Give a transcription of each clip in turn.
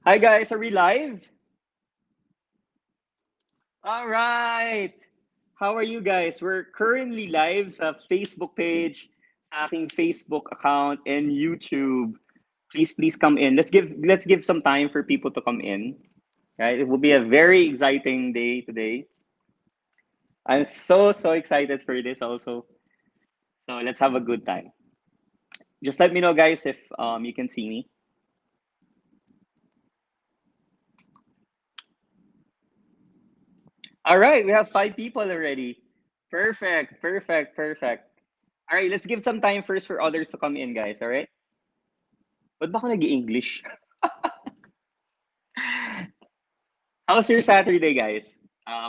Hi guys, are we live? All right. How are you guys? We're currently live sa Facebook page, sa aking Facebook account and YouTube. Please come in. Let's give some time for people to come in. Right? It will be a very exciting day today. I'm so excited for this also. So let's have a good time. Just let me know guys if you can see me. All right, we have 5 people already. Perfect. All right, let's give some time first for others to come in, guys. All right? Ba't ba ako nag-i-English? How's your Saturday, guys?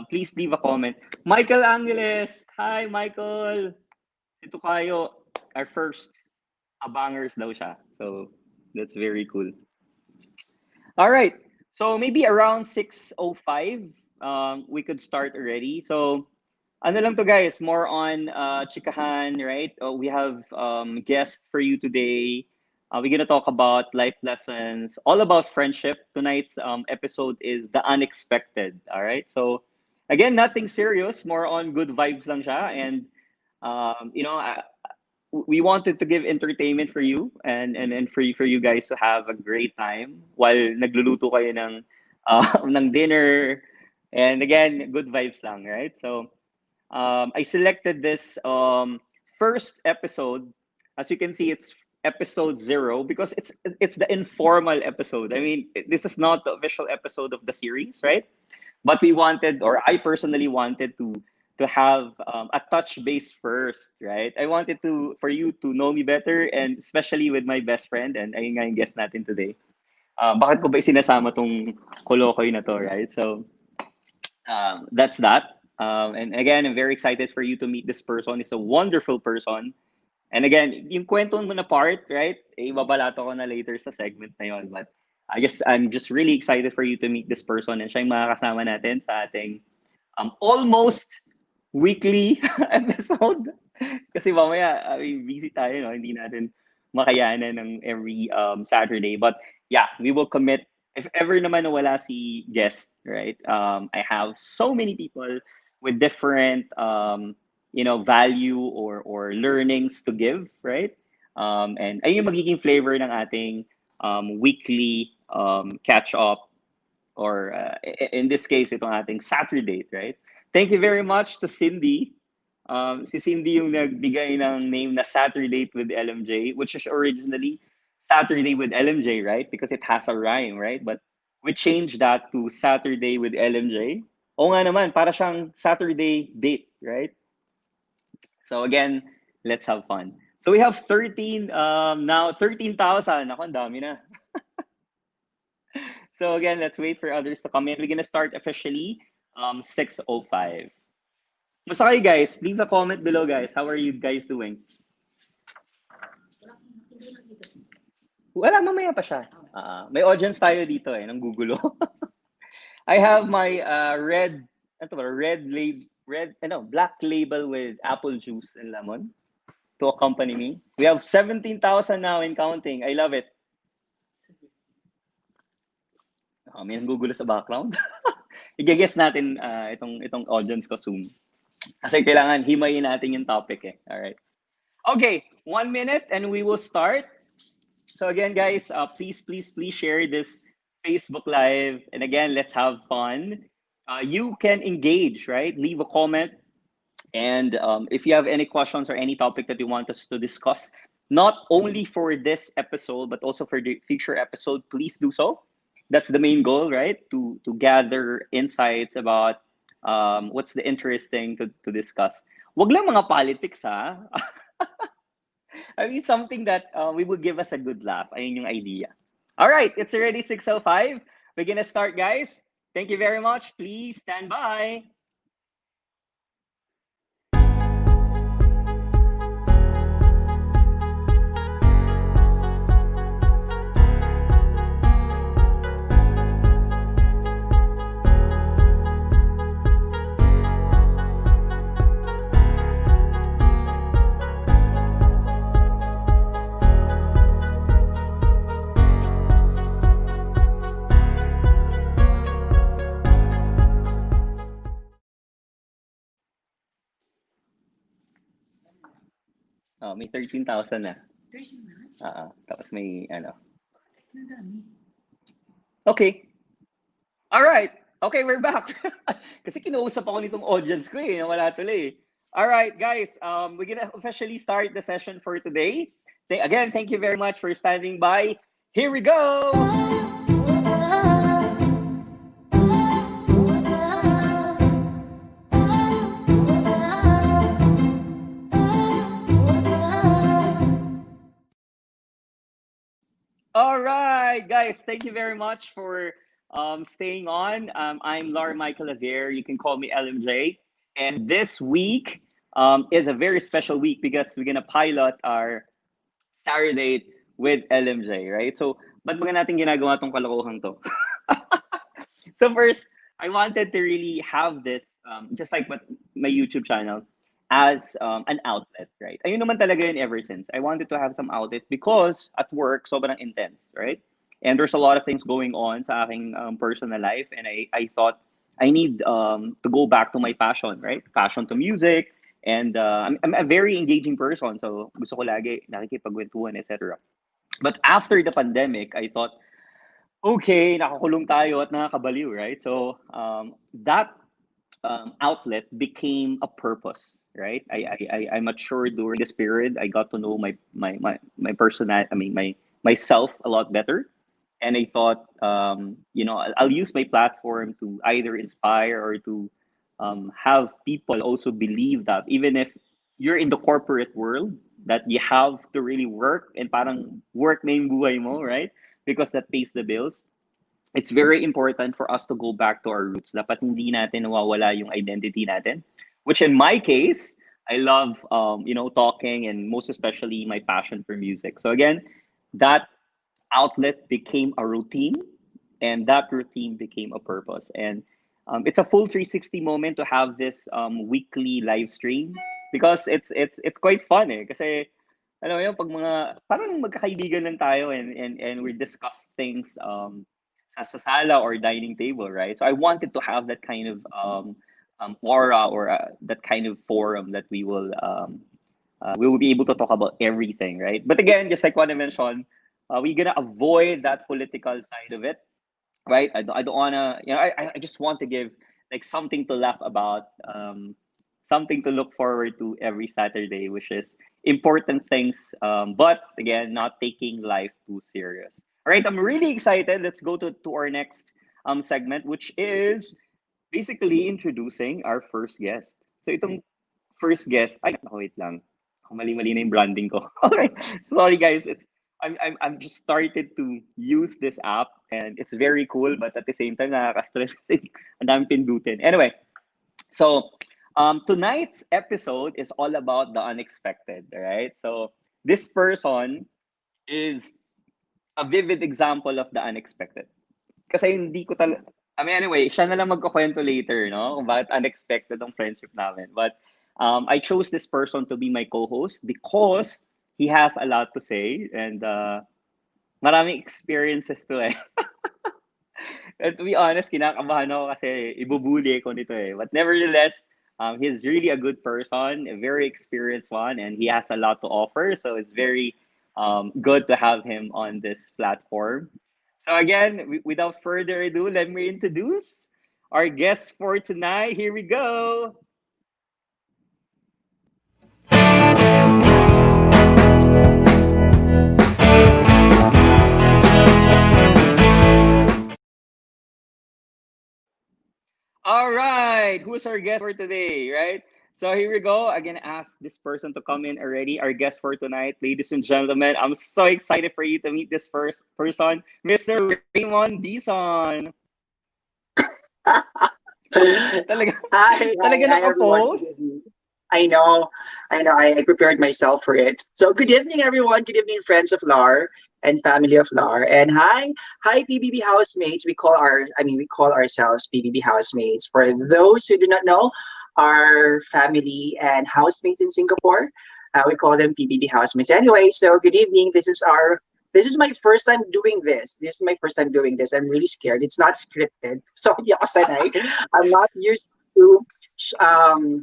Please leave a comment. Michael Angeles. Hi, Michael. Ito kayo. Our first abangers daw siya. So, that's very cool. All right. So, maybe around 6:05, we could start already. So, ano lang to guys, more on chikahan, right? We have guests for you today. We're gonna talk about life lessons, all about friendship. Tonight's episode is the unexpected. All right, so again, nothing serious, more on good vibes lang siya, and you know, we wanted to give entertainment for you and for you guys to have a great time while nagluluto kayo ng ng dinner, and again, good vibes lang, right? So I selected this first episode. As you can see, it's episode 0 because it's the informal episode. I mean, this is not the official episode of the series, right? But we wanted, or I personally wanted to have a touch base first, right? I wanted to for you to know me better, and especially with my best friend, and ayun nga yung guest natin today. Bakit ko ba sinasama tong kolokoy na to, right? So that's that. And again, I'm very excited for you to meet this person. He's a wonderful person. And again, yung kwento mo na part, right? Ibabalato ko na later sa segment na yon. But I'm just really excited for you to meet this person, and siya yung makakasama natin sa ating almost weekly episode. Kasi mamaya, busy tayo, no? Hindi natin makayanan ng every Saturday. But yeah, we will commit. If ever naman nawala si guest, right? I have so many people with different, value or learnings to give, right? And ayun yung magiging flavor ng ating weekly catch up, or in this case, itong ating SaturDate, right? Thank you very much to Cindy. Si Cindy yung nagbigay ng name na SaturDate with LMJ, which is originally Saturday with LMJ, right? Because it has a rhyme, right? But we changed that to Saturday with LMJ. O nga naman, para siyang Saturday date, right? So again, let's have fun. So we have 13, now 13,000. Ako, ang dami na. So again, let's wait for others to come in. We're gonna start officially 6:05. Basta kayo guys, leave a comment below guys. How are you guys doing? Wala, mamaya pa siya. May audience tayo dito ng gugulo. I have my black label with apple juice and lemon to accompany me. We have 17,000 now and counting. I love it. May gugulo sa background. I-guess natin itong audience ko soon. Kasi kailangan himayin natin yung topic eh. All right. Okay, 1 minute and we will start. So again, guys, please share this Facebook Live. And again, let's have fun. You can engage, right? Leave a comment. And if you have any questions or any topic that you want us to discuss, not only for this episode, but also for the future episode, please do so. That's the main goal, right? To gather insights about what's the interesting to discuss. Wag lang mga politics, ha? I mean, something that we would give us a good laugh. Ayun yung idea. All right, it's already 6:05. We're gonna start, guys. Thank you very much. Please stand by. Oh, may 13,000 na. Tapos may ano. Okay. All right. Okay, we're back. Kasi kinausap ako nitong audience ko eh. Wala tuloy. All right, guys. We're gonna officially start the session for today. Again, thank you very much for standing by. Here we go. All right, guys. Thank you very much for staying on. I'm Laura Michael Javier. You can call me LMJ. And this week is a very special week because we're gonna pilot our SaturDate with LMJ, right? So, ba't ba natin ginagawa tong kalokohan to? So first, I wanted to really have this, just like what my YouTube channel, as an outlet, right? Ayun naman talaga yun ever since. I wanted to have some outlet because at work, sobrang intense, right? And there's a lot of things going on sa aking personal life, and I thought I need to go back to my passion, right? Passion to music, and I'm a very engaging person, so gusto ko lagi nakikipagkwentuhan, etc. But after the pandemic, I thought, okay, nakakulong tayo at nakakabaliw, right? So that outlet became a purpose, right? I matured during this period. I got to know my personal, I mean my myself a lot better, and I thought, I'll use my platform to either inspire or to have people also believe that even if you're in the corporate world, that you have to really work and parang work na yung buhay mo, right? Because that pays the bills. It's very important for us to go back to our roots. Dapat hindi natin nawawala yung identity natin. Which in my case, I love talking, and most especially my passion for music. So again, that outlet became a routine, and that routine became a purpose. And it's a full 360 moment to have this weekly live stream because it's quite fun eh. Kasi alam mo yun, pag mga parang magkakaibigan lang tayo, and we discuss things sa sala or dining table, right? So I wanted to have that kind of aura, or that kind of forum that we will be able to talk about everything, right? But again, just like what I mentioned, we're gonna avoid that political side of it, right? I don't wanna, I just want to give like something to laugh about, something to look forward to every Saturday, which is important things, but again, not taking life too serious. All right, I'm really excited. Let's go to our next segment, which is basically introducing our first guest. So itong first guest, ay, naku, wait lang. Ako mali-mali na yung branding ko. Okay, sorry guys. I'm just started to use this app, and it's very cool, but at the same time nakaka-stress kasi ang daming pindutin. Anyway, so tonight's episode is all about the unexpected, right? So this person is a vivid example of the unexpected. Kasi hindi ko talaga, I mean, anyway, siya na lang magkukwento later, no? Kung bakit unexpected ang friendship namin. But I chose this person to be my co-host because he has a lot to say, and maraming experiences to eh. And to be honest, kinakabahan ako kasi ibubuli ko nito eh. But nevertheless, he's really a good person, a very experienced one, and he has a lot to offer. So it's very good to have him on this platform. So again, without further ado, let me introduce our guest for tonight. Here we go. All right, who's our guest for today, right? So here we go. I'm gonna ask this person to come in already. Our guest for tonight, ladies and gentlemen. I'm so excited for you to meet this first person, Mr. Raymond Dizon. Talaga, talaga Hi, everyone. Good naka-post? evening. I know, I prepared myself for it. So, good evening, everyone. Good evening, friends of LAR and family of LAR. And hi, PBB housemates. We call ourselves PBB housemates. For those who do not know, our family and housemates in Singapore, we call them PBB housemates. Anyway, so good evening. This is my first time doing this. This is my first time doing this. I'm really scared. It's not scripted. So, yeah, sanay. I'm not used to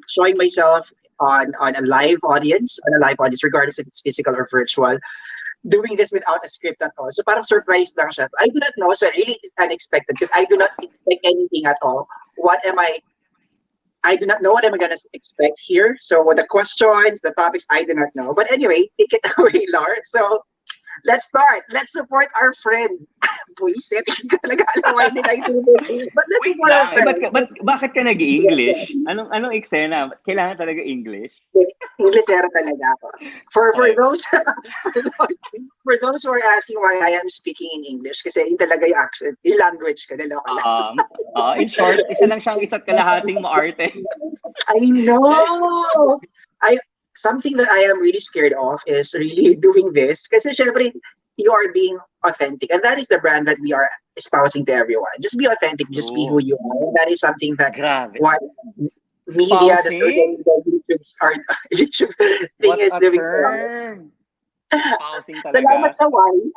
showing myself on a live audience, regardless if it's physical or virtual, doing this without a script at all. So parang surprise lang siya. So I do not know. So really it is unexpected because I do not expect anything at all. What am I do not know what I'm gonna expect here. So the questions, the topics, I do not know. But anyway, take it away, Lars. So let's start. Let's support our friend. Buisit. Nag-alaway nila yung But let's Wait support our lang, friend. bakit ka nag-English? Anong eksena? Ba't kailangan talaga English? Englishero talaga ako. For Okay. those for those who are asking why I am speaking in English, kasi yun talaga yung accent, yung language ko, naloko lang. In short, isa lang siyang isa't kalahating maarte. I know! Something that I am really scared of is really doing this. Kasi syempre, you are being authentic. And that is the brand that we are espousing to everyone. Just be authentic. Just be who you are. And that is something that Grabe. what media, the Spousing? YouTube thing What is a doing for us. term. Spousing Salamat talaga. sa wine.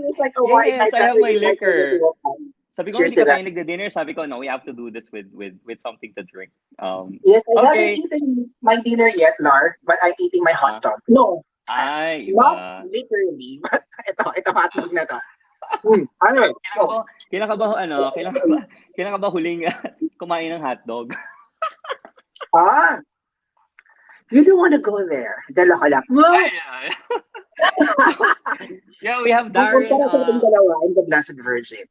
It's like a wine. Yes, I have my liquor. Sabi ko, Cheers hindi to ka that. tayo nagda-dinner. Sabi ko, no, we have to do this with something to drink. Yes, I haven't Okay. eaten my dinner yet, Lar, but I'm eating my hot dog. No, Ay, not iba. literally, but ito hotdog na to. Ano? Kailan ka ba huling kumain ng hotdog? Ah, you don't want to go there. Dala ka lang. Ay, yeah, we have Ang Darren. kumpara sa ating dalawa, I'm the Blessed Virgin.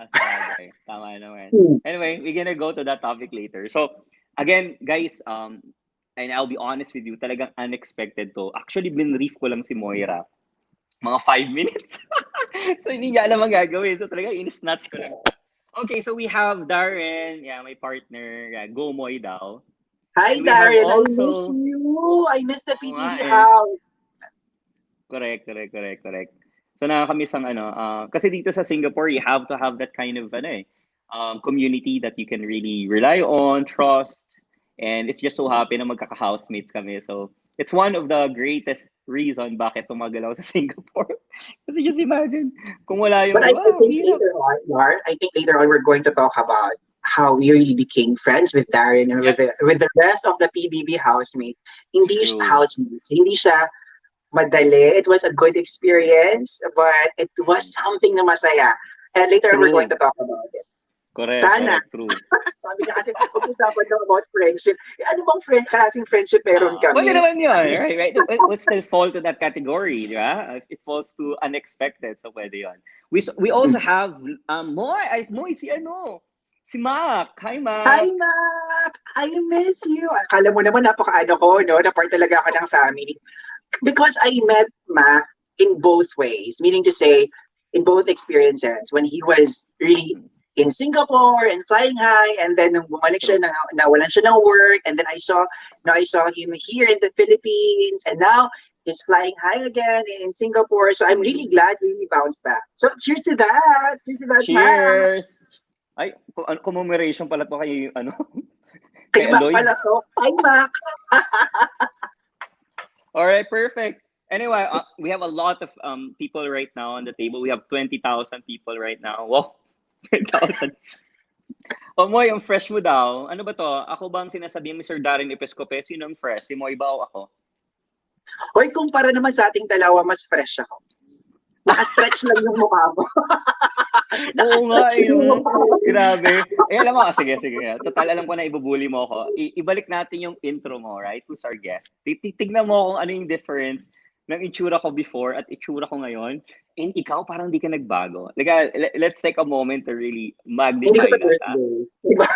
Sabagay. Tama naman. Hmm. Anyway, we're gonna go to that topic later. So, again, guys, and I'll be honest with you, talagang unexpected to. Actually, binrief ko lang si Moira. Mga 5 minutes. So, hindi niya alam ang gagawin. So, talagang in-snatch ko lang. Okay, so we have Darren, yeah, my partner, yeah, Gomoy daw. Hi, And we have Darren. also- I miss you. I miss the Oo PBB nga eh. house. Correct. So nakakamiss ang kasi dito sa Singapore, you have to have that kind of community that you can really rely on, trust, and it's just so happy na magkaka-housemates kami. So it's one of the greatest reason bakit tumagal ako sa Singapore. Kasi just imagine, kung wala yung, But I think hirap. later on, Lar, we're going to talk about how we really became friends with Darren and with the rest of the PBB housemates. Hindi siya True. housemates. Hindi siya madali. It was a good experience, but it was something na masaya. And later on, we're True. going to talk about it. Correct, Sana. true. Sabi niya kasi, pag-usapan daw about friendship. Ano bang klaseng friendship meron kami? Pwede naman yun, right? It would still fall to that category, di ba? It falls to unexpected, so pwede yun. We also have Moy, si Mac. Hi, Mac. Hi, Mac! I miss you! Akala mo naman napaka-ano ko, no? Na part talaga ako ng family. Because I met Mac in both ways, meaning to say, in both experiences, when he was really in Singapore and flying high, and then nung bumalik siya, nawalan siya ng work, and then I saw him here in the Philippines, and now he's flying high again in Singapore. So I'm really glad he bounced back. So cheers to that! Cheers to that, Mac! Cheers! Ay, commemoration pala to kay, Kay Mac Aloy. pala to. Hi, Mac! Alright, perfect. Anyway, we have a lot of people right now on the table. We have 20,000 people right now. Wow, 10,000. Moy, ang fresh mo daw. Ano ba to? Ako ba ang sinasabi ni Sir Darren Episcope? Sino ang fresh? Si Moy ba o ako? Hoy, kumpara naman sa ating dalawa, mas fresh ako. Naka-stretch lang yung mukha mo. Oo nga, Naka-stretch yung mukha mo. Grabe. Alam mo, sige. Total, alam ko na ibubuli mo ako. Ibalik natin yung intro mo, right? Who's our guest? Titignan mo kung ano yung difference ng itsura ko before at itsura ko ngayon. And ikaw, parang di ka nagbago. Like, let's take a moment to really Hindi ko magnify to that. birthday. Diba?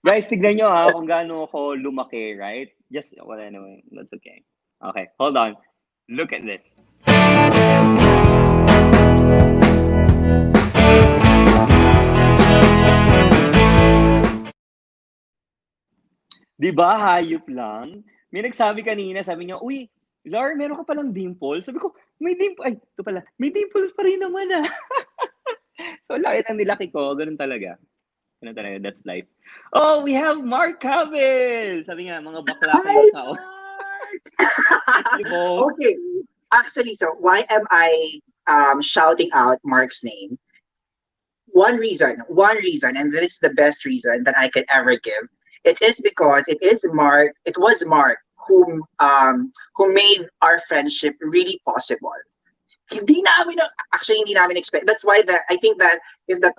Guys, tignan nyo kung gaano ako lumaki, right? Just, well, anyway, that's okay. Okay, hold on. Look at this. Diba, hayop lang? May nagsabi kanina, sabi niya, uy, Lar, meron ka palang dimple? Sabi ko, may dimple, ay, ito pala, may dimples pa rin naman ah. So, laki ng nilaki ko, ganun talaga. Ganun talaga, that's life. Oh, we have Mark Cabell! Sabi nga, mga bakla Hi, kayo tao. Mark! Okay. Actually, so why am I shouting out Mark's name? One reason, and this is the best reason that I could ever give, It is because it was Mark who made our friendship really possible. Actually, hindi namin expect. That's why I think that if the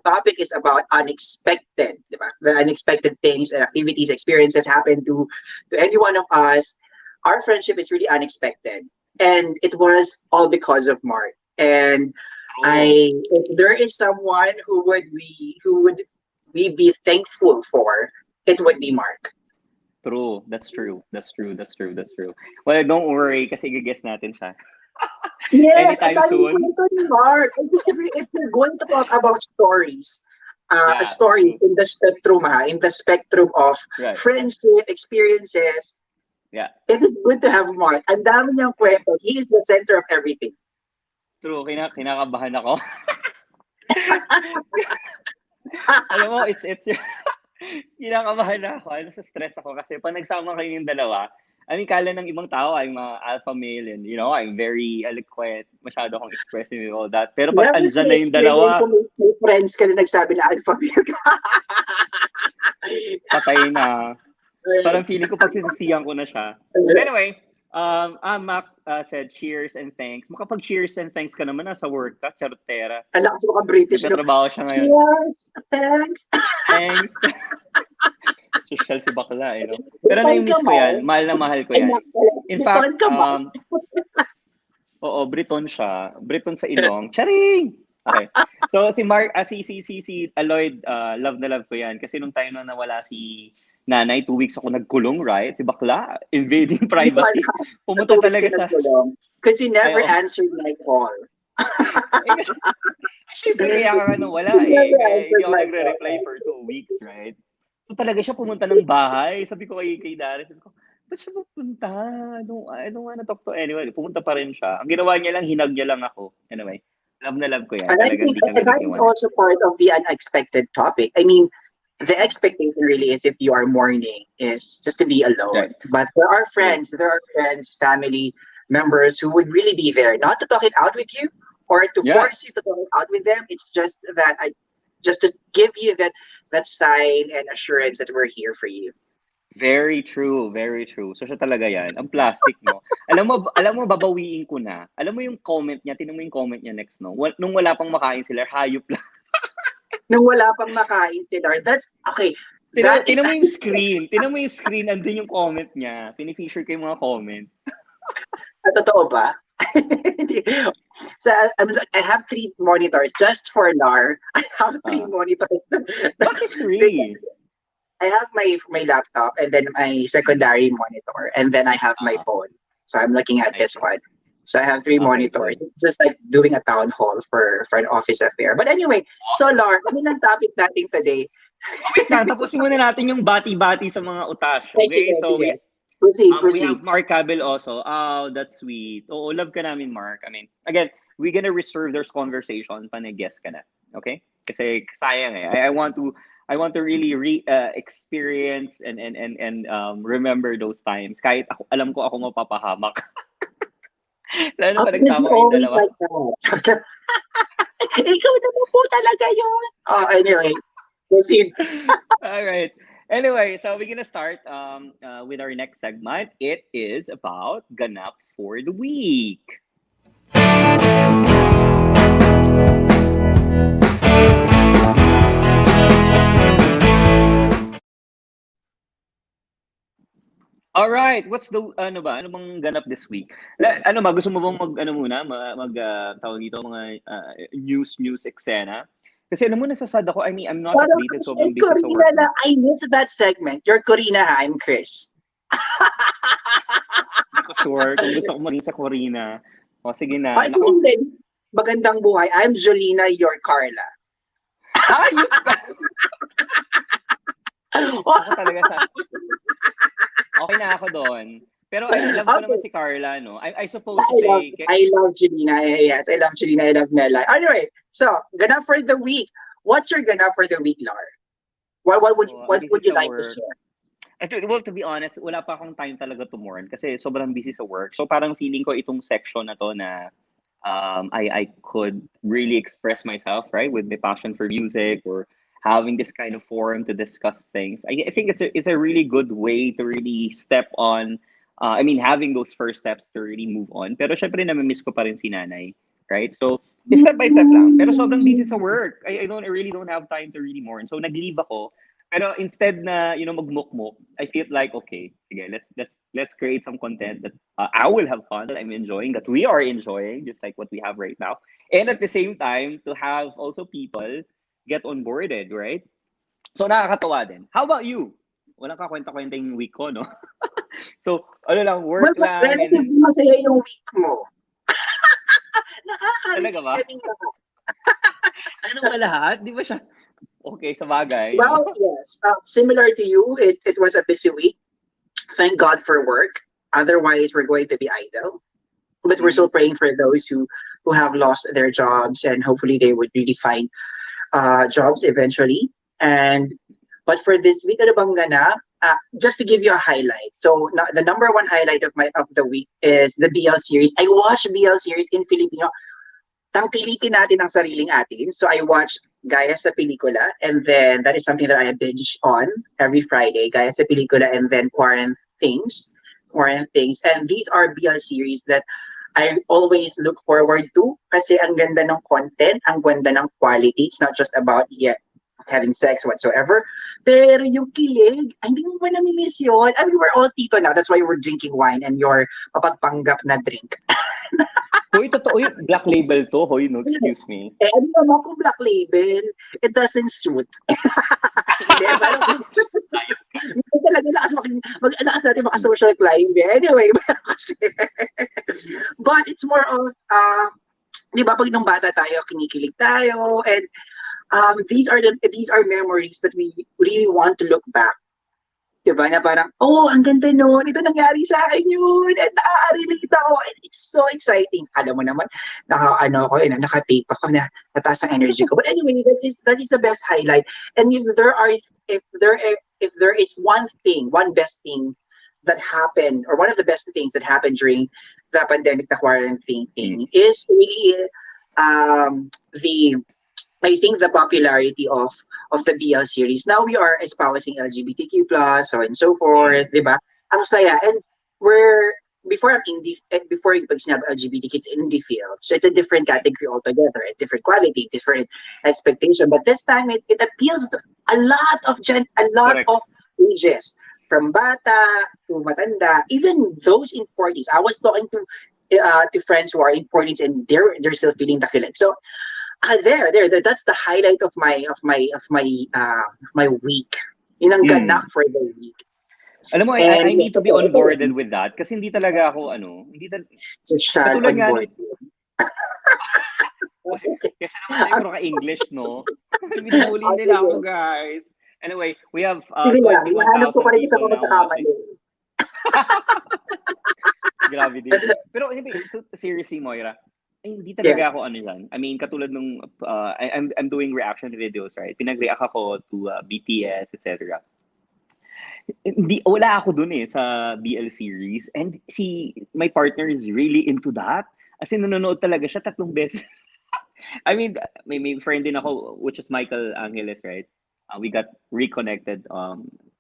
topic is about unexpected, diba? The unexpected things and activities, experiences happen to any one of us, our friendship is really unexpected, and it was all because of Mark. And True. if there is someone who would we be thankful for, it would be Mark. True. That's true. That's true. That's true. That's true. Well, don't worry kasi i-guess natin siya. Yes, ang Anytime daming soon. kwento ni Mark. I think if we're going to talk about stories, a Yeah, story true. in the spectrum of Right. friendship, experiences, Yeah. it is good to have Mark. Ang dami niyang kwento. He is the center of everything. True. Kinakabahan ako. Alam mo, it's kinakabahan ako. Sa stress ako kasi pag nagsama kayo yung dalawa, I mean, kala ng ibang tao ay mga alpha male and, I'm very eloquent, masyado akong expressive and all that. Pero pag Never andyan to na yung experience dalawa, kung may friends ka na nagsabi na alpha male ka. patay na. Parang feeling ko pagsisisihan ko na siya. But anyway, Mac said cheers and thanks. Makapag-cheers and thanks ka naman, nasa work ka, charotera. Ang lakas mo ka British, no? Nagtatrabaho siya ngayon. Cheers! Thanks! Thanks. Social si bakla, Pero na-miss ko yan. Mahal na mahal ko yan. In fact, oo, Briton siya. Briton sa ilong. Charing! Okay. So, si Mark, si Aloyd, love na love ko yan. Kasi nung time na nawala si nanay, 2 weeks ako nagkulong, right? Si bakla, invading privacy. Pumunta talaga sa... Because you never answered my call. Siyempre, kaya ka wala hindi ako nagre-reply for 2 weeks, right? So talaga siya pumunta ng bahay. Sabi ko kay Darren, sabi ko, ba't siya pupunta? I don't wanna talk to anyone. Pumunta pa rin siya. Ang ginawa niya lang, hinag niya lang ako. Anyway, love na love ko yan. And I Talagang think hindi kami that is also part of the unexpected topic. I mean, the expectation really is if you are mourning is just to be alone. Right. But there are friends, family members who would really be there, not to talk it out with you or to force you to talk it out with them. It's just that just to give you that sign and assurance that we're here for you. Very true, very true. So siya talaga yan. Ang plastic, no? Alam mo, babawiin ko na. Alam mo yung comment niya, tinan mo yung comment niya next, no? Nung wala pang makain sila, hayop lang. Nung wala pang makain sila, that's, okay. Tinan mo yung screen. Tinan mo yung screen, andun yung comment niya. Pinifeature ko yung mga comment. Totoo ba? So I have 3 monitors just for LAR. I have 3 monitors. Bakit 3? I have my laptop and then my secondary monitor and then I have my phone. So I'm looking at this one. So I have 3 monitors. It's just like doing a town hall for an office affair. But anyway, so Lar, ano ang topic natin today? Wait lang, tapusin muna natin yung bati-bati sa mga utas. Okay? So proceed. We have Mark Cabell also. Oh, that's sweet. Oo, love ka namin, Mark. I mean, again, we're gonna reserve this conversation pa nag-guess ka na. Okay? Kasi sayang I want to really experience and remember those times. Kahit alam ko ako mapapahamak. Lalo pa nagsama kayong dalawa. Ikaw naman po talaga yun. Oh, anyway, proceed. All right. Anyway, so we're gonna start with our next segment. It is about ganap for the week. All right, what's the ano bang ganap this week? Gusto mo bang tawag dito mga news eksena? Kasi alam mo, nasasad ako. I mean, I'm not updated, so I'm busy sa work. I missed that segment. You're Corina, I'm Chris. Hindi ko sure kung gusto ko maging sa Corina. O, sige na. Magandang buhay. I'm Jolina, you're Carla. Ayun pa! Ako talaga okay na ako doon. Pero I love ko naman si Carla, no? I suppose to say... I love Jolina. Yes, I love Jolina. I love Mela. Anyway, so, ganap for the week. What's your ganap for the week, Lar? What would you like to share? Well, to be honest, wala pa akong time talaga to mourn kasi sobrang busy sa work. So parang feeling ko itong section na to na I could really express myself, right? With my passion for music or having this kind of forum to discuss things. I think it's a really good way to really step on. I mean, having those first steps to really move on. Pero syempre, namimiss ko pa rin si nanay. Right? So, step by step lang. Pero sobrang busy sa work. I really don't have time to really mourn. So, nag-leave ako. Pero instead na, magmukmuk, I feel like, okay, sige, let's create some content that I will have fun, that I'm enjoying, that we are enjoying, just like what we have right now. And at the same time, to have also people get onboarded, right? So, nakakatawa din. How about you? Walang kakwenta-kwenta yung week ko, no? So, ano lang, Well, work lang, and relatively masaya yung week mo. talaga Nakaka-relate ba? ka din ba? Ano ba lahat? Di ba siya? Okay, sa bagay, Well, yes. Similar to you, it was a busy week. Thank God for work. Otherwise, we're going to be idle. But we're still praying for those who have lost their jobs, and hopefully they would really find jobs eventually. And but for this week, ano bang ganap? Just to give you a highlight. So the number one highlight of the week is the BL series. I watched BL series in Filipino. Tangkilikin natin ang sariling atin. So I watched Gaya sa Pelikula, and then that is something that I binge on every Friday. Gaya sa Pelikula, and then Quarant Things. And these are BL series that I always look forward to kasi ang ganda ng content, ang ganda ng quality. It's not just about having sex whatsoever. Pero yung kilig, ay, hindi mo ba namimiss yun? I mean, we're all tito now. That's why we're drinking wine and your mapagpanggap na drink. Hoy, totoo yun. Black label to. Hoy, no, excuse me. Eh, ano naman kung black label, it doesn't suit. Hindi, parang, hindi talaga lakas natin maka-social climb. Anyway, kasi, but it's more of, di ba, pag nung bata tayo, kinikilig tayo, and these are memories that we really want to look back. Diba, na parang, oh, ang ganda nun, ito nangyari sa akin yun, at relate ako, and it's so exciting. Alam mo naman, naka-tape ako na nataas ang energy ko. But anyway, that is the best highlight. And if there is one best thing that happened, or one of the best things that happened during the pandemic, the quarantine thing, is really the I think the popularity of the BL series. Now we are espousing LGBTQ plus, so and so forth, di ba? Ang saya. And we're before I'm indie, before yung pag sinabi LGBTQ, it's indie field. So it's a different category altogether, a different quality, different expectation. But this time it appeals to a lot of Correct. of ages, from bata to matanda, even those in 40s. I was talking to friends who are in 40s, and they're still feeling the kilig. So there. That's the highlight of my week. Yun ang ganap for the week. Alam mo, I need to be onboarded with that kasi hindi talaga ako, social katulad nga onboard. kasi naman siguro ka-English, no? Binuli nila ako, guys. Anyway, we have Sige lang, 21,000 hinahanap ko pa rin sa people mga now watching. magkakamali. Grabe din. Pero seriously, Moira, hindi talaga ako yan. I mean, katulad nung I'm doing reaction videos, right? Pinag-react ako to BTS, etc. Wala ako dun sa BL series, and my partner is really into that. As in, nanonood talaga siya 3 beses. I mean, may friend din ako, which is Michael Angeles, right? We got reconnected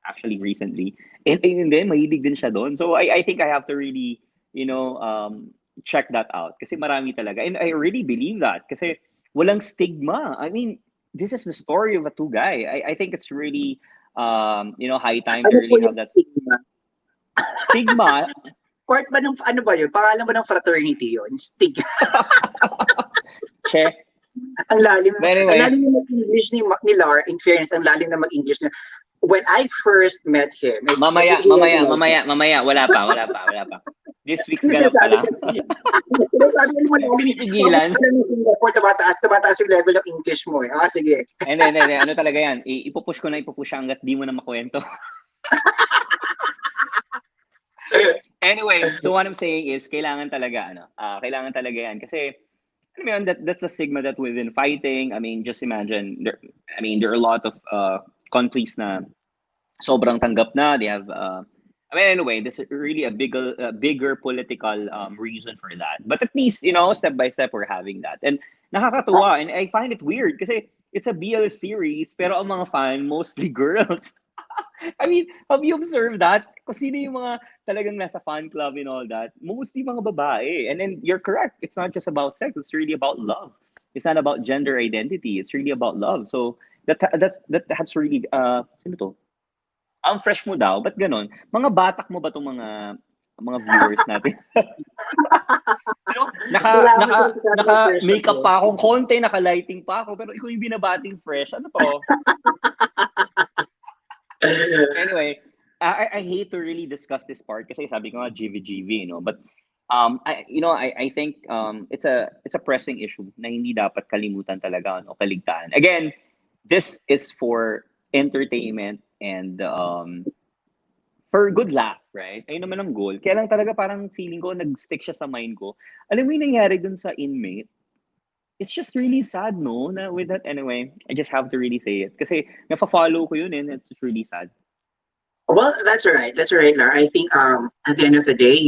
actually recently. And then, mahilig din siya doon. So I think I have to really, check that out. Kasi marami talaga. And I really believe that. Kasi walang stigma. I mean, this is the story of a 2 guy. I think it's really, high time to really have that stigma. Stigma? Part ba ng, ano ba yun? Pangalan ba ng fraternity yun? Stigma. Che. Ang lalim. Anyway. Ang lalim na mag-English ni Lar. In fairness, ang lalim na mag-English niya. When I first met him. Mamaya. Wala pa. This week's ganap pa lang. Pinipigilan. Tumataas yung level ng English mo eh. Sige. Hindi. Ano talaga yan? Ipupush siya hanggat di mo na makwento. Anyway, so what I'm saying is, kailangan talaga yan. Kasi, that's a stigma that we've been fighting. I mean, just imagine, there are a lot of countries na sobrang tanggap na. They have, anyway, there's really a bigger political reason for that. But at least, step by step, we're having that. And nakakatuwa. And I find it weird kasi it's a BL series, pero ang mga fan, mostly girls. I mean, have you observed that? Kung sino yung mga talagang nasa fan club and all that, mostly mga babae. And then you're correct. It's not just about sex. It's really about love. It's not about gender identity. It's really about love. So that's really sino to? Ang fresh mo daw. Ba't ganon? Mga batak mo ba itong mga viewers natin? Pero naka makeup pa akong konti, naka lighting pa ako, pero ikaw yung binabating fresh. Ano to? Anyway, I hate to really discuss this part kasi sabi ko nga GV, but I think it's a pressing issue na hindi dapat kalimutan talaga o kaligtaan. Again, this is for entertainment and for good laugh, right? Ayun naman ang goal. Kaya lang talaga parang feeling ko nag-stick siya sa mind ko. Alam mo yung nangyari dun sa inmate? It's just really sad, no? Na with that, anyway, I just have to really say it. Kasi nafa-follow ko yun and it's just really sad. Well, that's all right. That's all right, Lar. I think at the end of the day,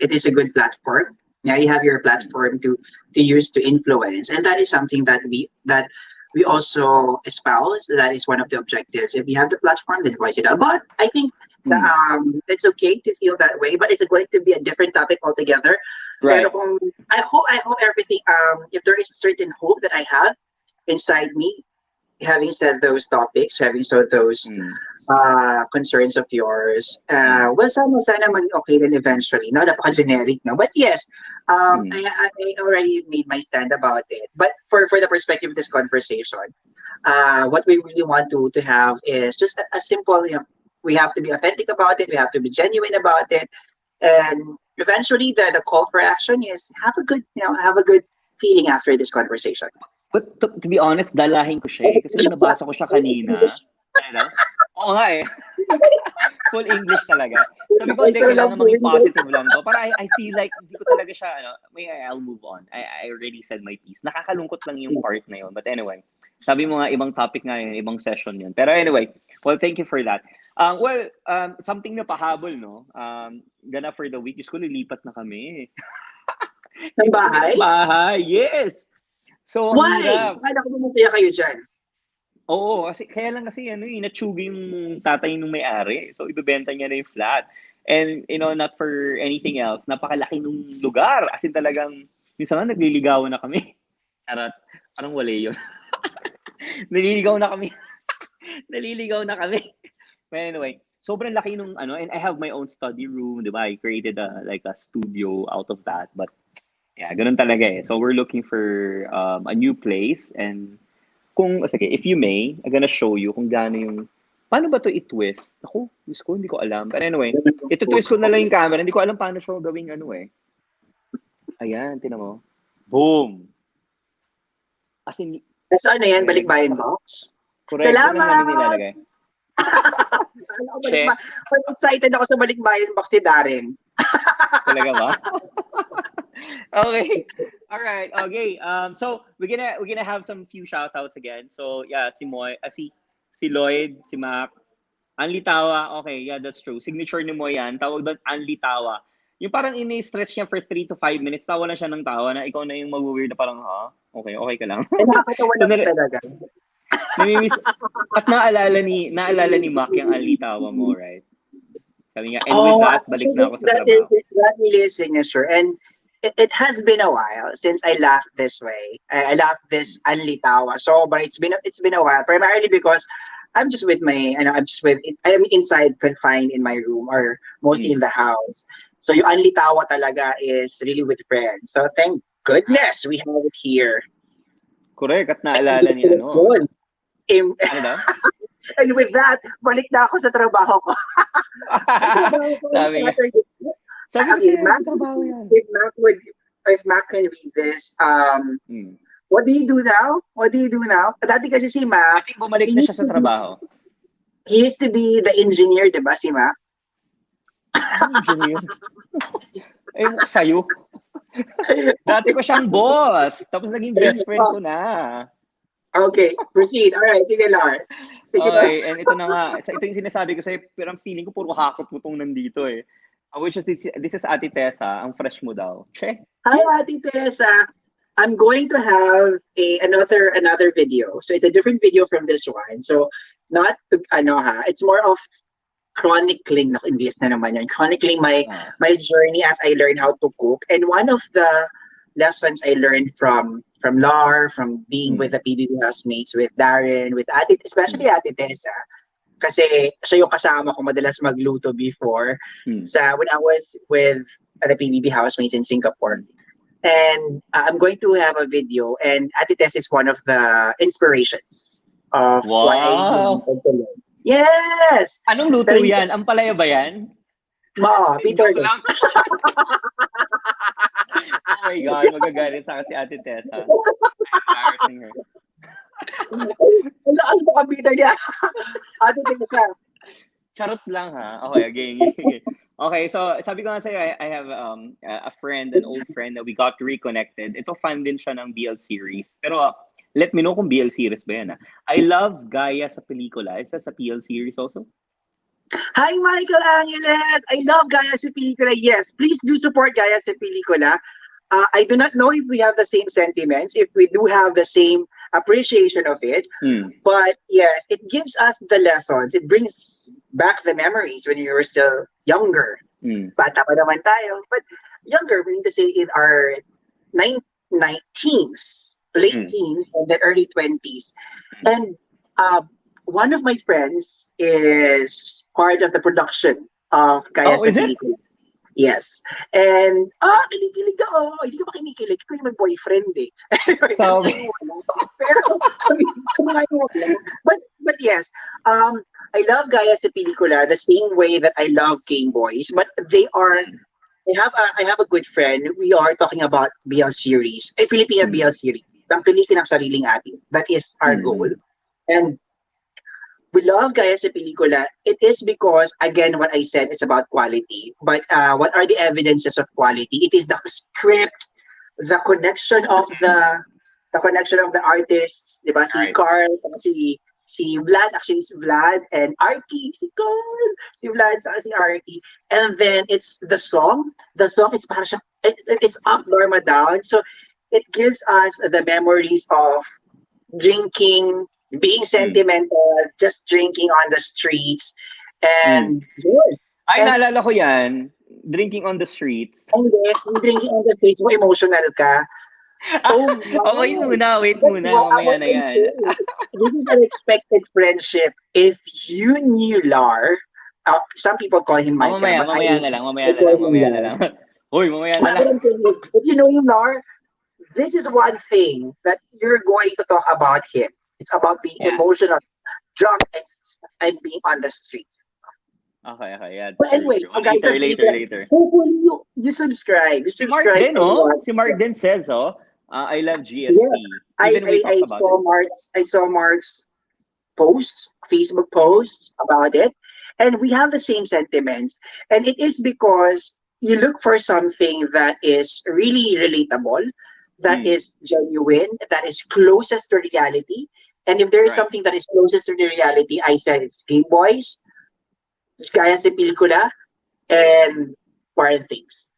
it is a good platform. Yeah, you have your platform to use to influence, and that is something that we also espouse. That is one of the objectives. If you have the platform, then voice it out. But I think that, it's okay to feel that way, but it's going to be a different topic altogether. Right. Pero kung, I hope everything. If there is a certain hope that I have inside me, having said those topics, having said those concerns of yours, well, sana maging okay then eventually. No, napaka-generic, no? But yes, I already made my stand about it. But for the perspective of this conversation, what we really want to have is just a simple, we have to be authentic about it, we have to be genuine about it, and eventually the call for action is have a good feeling after this conversation. But to be honest, dalahin ko siya eh. Kasi nung nabasa ko siya kanina. Ano? Oo nga eh. Full English talaga. Sabi ko, hindi, kailangan maging positive lang to. Para I feel like, hindi ko talaga siya, I'll move on. I already said my piece. Nakakalungkot lang yung part na yun. But anyway, sabi mo nga, ibang topic nga yun, ibang session yun. Pero anyway, well, thank you for that. Something na pahabol, no? Gana for the week, is ko lilipat na kami. Ng bahay? Bahay, yes! So, why? Akala ko masaya kayo dyan. Oo, kaya lang kasi natsugi yung tatay nung may-ari. So, ibebenta niya na yung flat. And, not for anything else, napakalaki nung lugar. As in talagang, minsan nga nagliligawan na kami. Parang wala yun. Naliligaw na kami. Naliligaw na kami. But anyway, sobrang laki nung and I have my own study room, di ba? I created a studio out of that. But, yeah, ganun talaga eh. So we're looking for a new place, and if you may, I'm gonna show you kung gaano yung, paano ba to i-twist? Ako, hindi ko alam. But anyway, ito-twist ko na lang yung camera. Hindi ko alam paano siya gawing Ayan, tinan mo. Boom! As in, so yan, balikbayan box? Correct. Salamat! Excited ako sa balikbayan box ni Darren. Talaga ba? Okay. All right. Okay. So we're gonna have some few shout outs again. So yeah, si Moy, si Lloyd, si Mac, Anli Tawa. Okay, yeah, that's true. Signature ni Moy yan. Tawag doon Anli Tawa. Yung parang ini-stretch niya for 3 to 5 minutes, tawa na siya ng tawa na ikaw na yung mag-weird na parang, okay ka lang. Nakakatawa So, lang talaga. Namimiss, at naalala ni Mac yung Anli Tawa mo, right? Sabi niya, and with that, balik na ako sa trabaho. That really is signature. And it has been a while since I laughed this way. I laughed this anlitawa. So, but it's been a while, primarily because I'm just with I am inside confined in my room or mostly in the house. So yung anlitawa talaga is really with friends. So thank goodness we have it here. Correct. At naalala niya, Ano daw? And with that, balik na ako sa trabaho ko. Sabi niya. If Mac can read this, what do you do now? Dati kasi si Mac, I think bumalik na siya sa trabaho. He used to be the engineer, di ba, si Mac? Engineer? Sa'yo. Dati ko siyang boss. Tapos naging best friend ko na. Okay, proceed. Alright, sige Lar. Okay, and ito na nga. Ito yung sinasabi ko sa'yo, pero ang feeling ko puro hakot mo tong nandito eh. Which is, this is Ate Tessa, ang fresh mo daw. Che? Hi, Ate Tessa. I'm going to have another video. So it's a different video from this one. So not to, ano ha, it's more of chronicling, na English na naman yun. Chronicling Ah. my journey as I learned how to cook. And one of the lessons I learned from Lar, from being with Mm. the PBB housemates, with Darren, with Ate, especially Mm. Ate Tessa. Kasi siya yung kasama ko madalas magluto before Mm. when I was with the PBB housemates in Singapore. Mm. And I'm going to have a video, and Ate Tess is one of the inspirations of why I Wow! wanted to learn. Yes! Anong luto Pero yan? Ampalaya ba yan? Peter, Joke lang. Oh my God, magagalit sa akin si Ate Tessa. I'm embarrassing her. ang lakas mo ka, Peter niya. Ate Tessa. Charot lang ha. Okay, again. Okay, so sabi ko nga sa'yo, I have a friend, an old friend that we got reconnected. Ito fan din siya ng BL series. Pero let me know kung BL series ba yan. I love Gaia sa pelikula. Is that sa BL series also? Hi, Michael Angeles! I love Gaya sa Pelikula. Yes, please do support Gaya sa Pelikula. I do not know if we have the same sentiments, if we do have the same appreciation of it. Hmm. But yes, it gives us the lessons. It brings back the memories when you were still younger. Hmm. Bata pa naman tayo. But younger, meaning to say in our teens, late Hmm. teens, and the early 20s. And uh, one of my friends is part of the production of Kaya Oh, sa is it? Pelikula. Yes. And, kinikilig ako. Hindi ka ba kinikilig? Ikaw yung may boyfriend eh. So, Pero, sabi nga yung wala. But yes, I love Gaya sa Pelikula the same way that I love Game Boys. But they are, I have a good friend. We are talking about BL series, a Filipino hmm. BL series. Tangkilikin ang sariling atin. That is our goal. Hmm. And we love Gaya sa Pelikula. It is because, again, what I said is about quality. But what are the evidences of quality? It is the script, the connection of the artists, di ba? Si Right. Carl, si Vlad, actually si Vlad, and Arky, si Carl, si Vlad, saka si Arky. And then it's the song. The song, it's para siya, it's up, Norma, down. So it gives us the memories of drinking, being Hmm. sentimental, just drinking on the streets, Hmm. and yun. Ay, And, naalala ko yan. Drinking on the streets. and then, yung drinking on the streets mo, emotional ka. Oh Oh, wait my! muna, wait That's muna. what I Mamaya na can yan. say. This is an expected friendship. If you knew Lar, some people call him Oh, Michael, but mamaya na lang, I call him mamaya na Lar. lang. Uy, mamaya na What lang. I'm saying is, if you know him, Lar, this is one thing that you're going to talk about him. It's about being Yeah. emotional, drunk, and being on the streets. Okay, yeah, But true, anyway, true. guys, Later. hopefully you subscribe. You Si Mark subscribe din, and oh. watch. Si Mark din says, oh, I love Yes, GSP. Even we talked about it. I saw Mark's posts, Facebook posts about it, and we have the same sentiments. And it is because you look for something that is really relatable, that Hmm. is genuine, that is closest to reality. And if there is Right. something that is closest to the reality, I said it's Game Boys, Kaya sa Pelikula, and foreign things.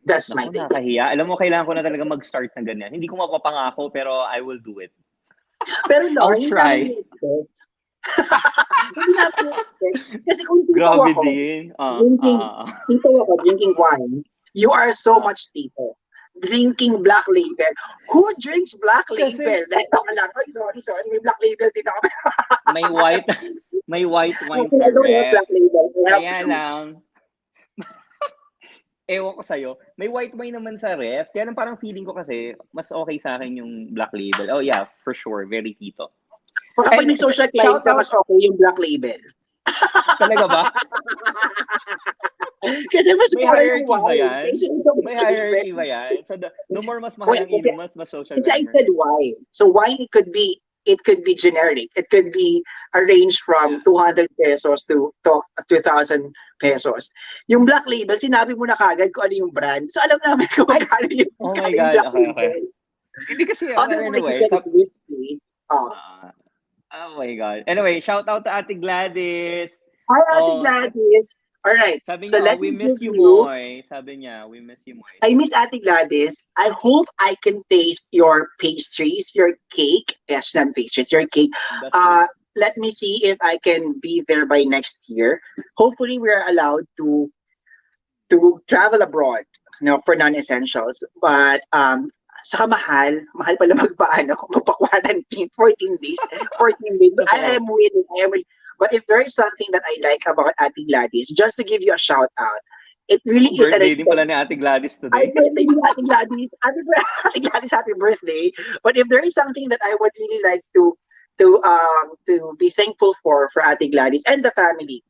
That's my Naku, take. nakahiya. Alam mo, kailangan ko na talaga mag-start ng ganyan. Hindi ko mapapangako, pero I will do it. Pero I'll Lord, hindi namin try. expect. Hindi namin expect. Kasi kung tito Grabe ako, din. drinking, tito ako, drinking wine, you are so ah. much tito. Drinking Black Label. Who drinks Black Kasi Label? Dito ka lang. Ay, sorry. May Black Label dito ako. may white may white wine Actually, sa I don't have ref. Black Label. I have Kaya to. lang, ewan ko sa'yo, may white wine naman sa ref. Kaya lang parang feeling ko kasi, mas okay sa akin yung Black Label. Oh yeah, for sure. Very tito. Kapag And nag-social climb shout ka, out, mas okay yung Black Label. talaga ba? Kasi mas May mura yung hierarchy ba wine. yan? Kasi sa May Black Label. hierarchy ba yan? So the more mas mahal Wait, ang inom, mas social kasi I climber. said wine. So wine, it could be generic. It could be a range from 200 pesos to 2,000 pesos. Yung Black Label, sinabi mo na kagad kung ano yung brand. So alam namin kung magkano yung Oh my yung God. Black Okay. Label. Hindi kasi, Otherwise, you anyway. said it's whiskey. Oh. Oh my God. Anyway, shout out to Ate Gladys. Hi, Ate Oh, Gladys. All right. Sabi So niya, oh, let we me miss give you, you. Moy. Sabi niya, we miss you, Moy. I miss Ate Gladys. I hope I can taste your pastries, your cake. Yes, not pastries, your cake. That's true. Uh, Let me see if I can be there by next year. Hopefully, we're allowed to travel abroad, for non-essentials. But saka mahal pala magpaano, magpa-quarantine, 14 days, 14 days. But I Totoo. am willing, I am willing. But if there is something that I like about Ate Gladys, just to give you a shout out, it really Oh, is an birthday din pala expensive. ni Ate Gladys I today. birthday ni Ate Gladys. Ate Gladys, happy birthday. But if there is something that I would really like to be thankful for Ate Gladys and the family,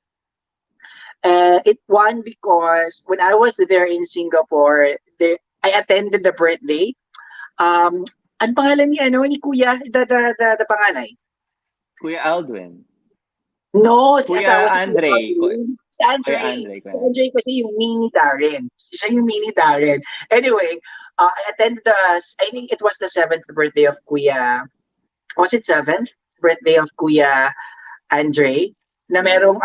it one because when I was there in Singapore, I attended the birthday. Um, ang pangalan ni ano ni Kuya, the panganay. Kuya Aldwin. No, si Kuya asawa si Kuya Andre. Alvin. Si Kuya Andre. Andre. Si Kuya Andre. Andre kasi yung mini Darren. Siya yung mini Darren. Anyway, I attended I think it was the seventh birthday of Kuya, was it seventh? Birthday of Kuya Andre na merong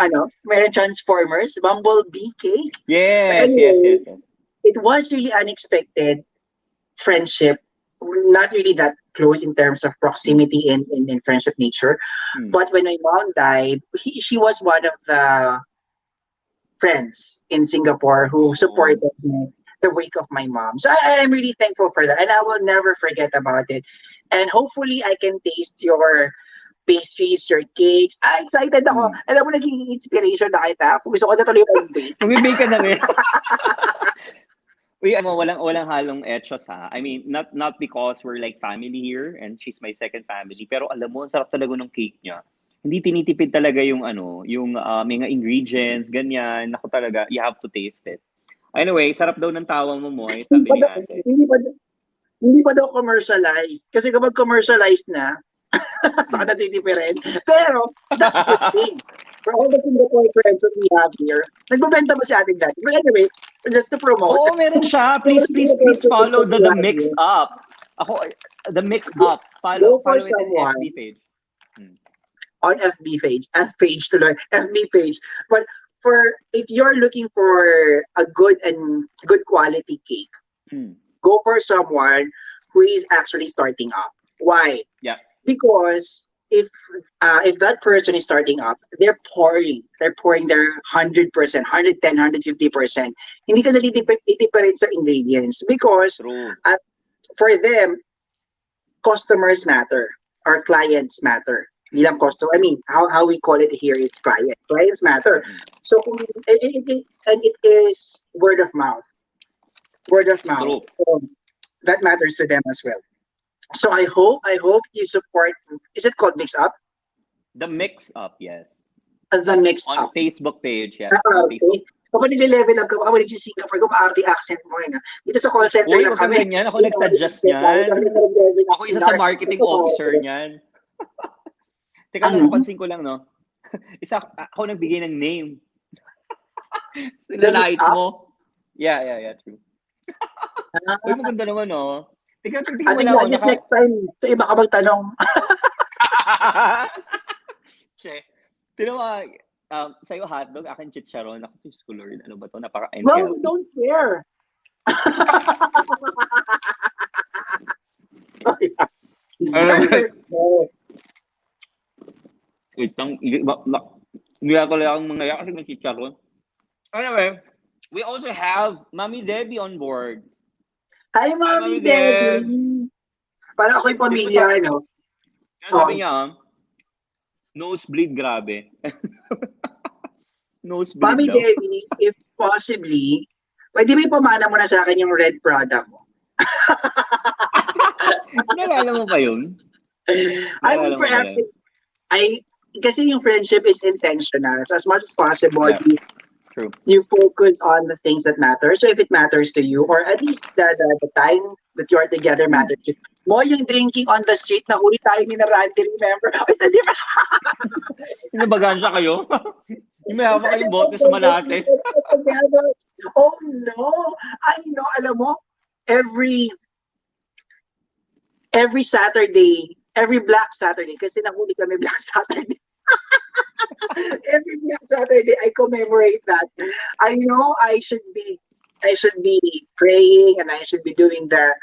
Transformers, Bumblebee cake. But Yes, yes, yes, anyway, yes. it was really unexpected friendship. Not really that close in terms of proximity in friendship nature. Hmm. But when my mom died, she was one of the friends in Singapore who Oh. supported me the wake of my mom. So I am really thankful for that. And I will never forget about it. And hopefully I can taste your pastries, your cakes. Excited ako. Hmm. Alam mo, naging inspiration na kita. Kung gusto ko na tuloy mag-bake. Magbibake ka na rin. Uy, mo, walang halong etchos ha. I mean, not because we're like family here and she's my second family, pero alam mo, ang sarap talaga ng cake niya. Hindi tinitipid talaga yung yung mga ingredients, ganyan. Naku talaga, you have to taste it. Anyway, sarap daw ng tawa mo, Moy, Hindi sabi pa ni daw, ate. hindi pa, hindi pa daw commercialized. Kasi kapag commercialized na, Hmm. saka natitipirin. Pero, that's a good thing. For all the Singapore friends that we have here, nagbebenta ba si ating dati? But anyway, just to promote, Oo, meron siya. for all Please, the please, Singapore please friends follow that we the have mix here, up. Ako, the mix go, up. Follow go for follow it in someone FB page. Hmm. on FB page, page to learn, FB page. But if you're looking for a good quality cake, Hmm. go for someone who is actually starting up. Why? Yeah. Because if that person is starting up, they're pouring their 100%, 110, 150%. Hindi ka nalitipid sa ingredients because True. at for them, customers matter, our clients matter. Hindi lang customer, I mean, how we call it here is client. Clients matter. Mm. So and it is word of mouth. Word of mouth. True. So that matters to them as well. So I hope you support. Is it called Mix Up? The mix up, yes. The Mix On Up. Facebook page, yeah. On Okay. Facebook. Kapag nile-level up ka, baka wala yung Singapore, kung maarte accent mo ngayon. Dito sa call center Uy, lang wag kang kami. ganyan. Ako nag-suggest niyan. Ako isa sa marketing officer niyan. Teka lang, Ano? napansin ko lang, no? Ako nagbigay ng name. The Mix Nilalait Up? mo. Yeah, true. Uy, maganda naman, no? Teka, tignan mo Ate lang, oh, Gladys, next time, sa iba ka magtanong. Che. Tino mo, sa'yo hotdog, akin chicharon. Ako, Diyos ko Lord, ano ba to? Well, we Napaka-unhealthy. don't care. Ano ba? No. Wait lang, hindi ako lang ang mga kasi may chicharon. Anyway, we also have Mami Debbie on board. Hi, Hi, Mommy Mami Deb! Debbie. Parang ako'y Di ba pamilya, ano? sabi Oh. niya, nosebleed, grabe. Nosebleed Mommy daw. Debbie, if possibly, pwede mo ipamana mo na sa akin yung red product mo. Nalala mo pa yun? I Nalala will mo pa yun? kasi yung friendship is intentional. So as much as possible, Yeah, true. you focus on the things that matter. So if it matters to you, or at least the time that you are together matters to you. Mo yung drinking on the street, nahuli tayo ni na Randy, remember? It's a different, Inabagansya kayo? Yung may hawak kayong bote sa Malate. together. Oh no! I know, alam mo, every Saturday, every Black Saturday, kasi nahuli kami Black Saturday. Every Black Saturday, I commemorate that. I know I should be praying and I should be doing the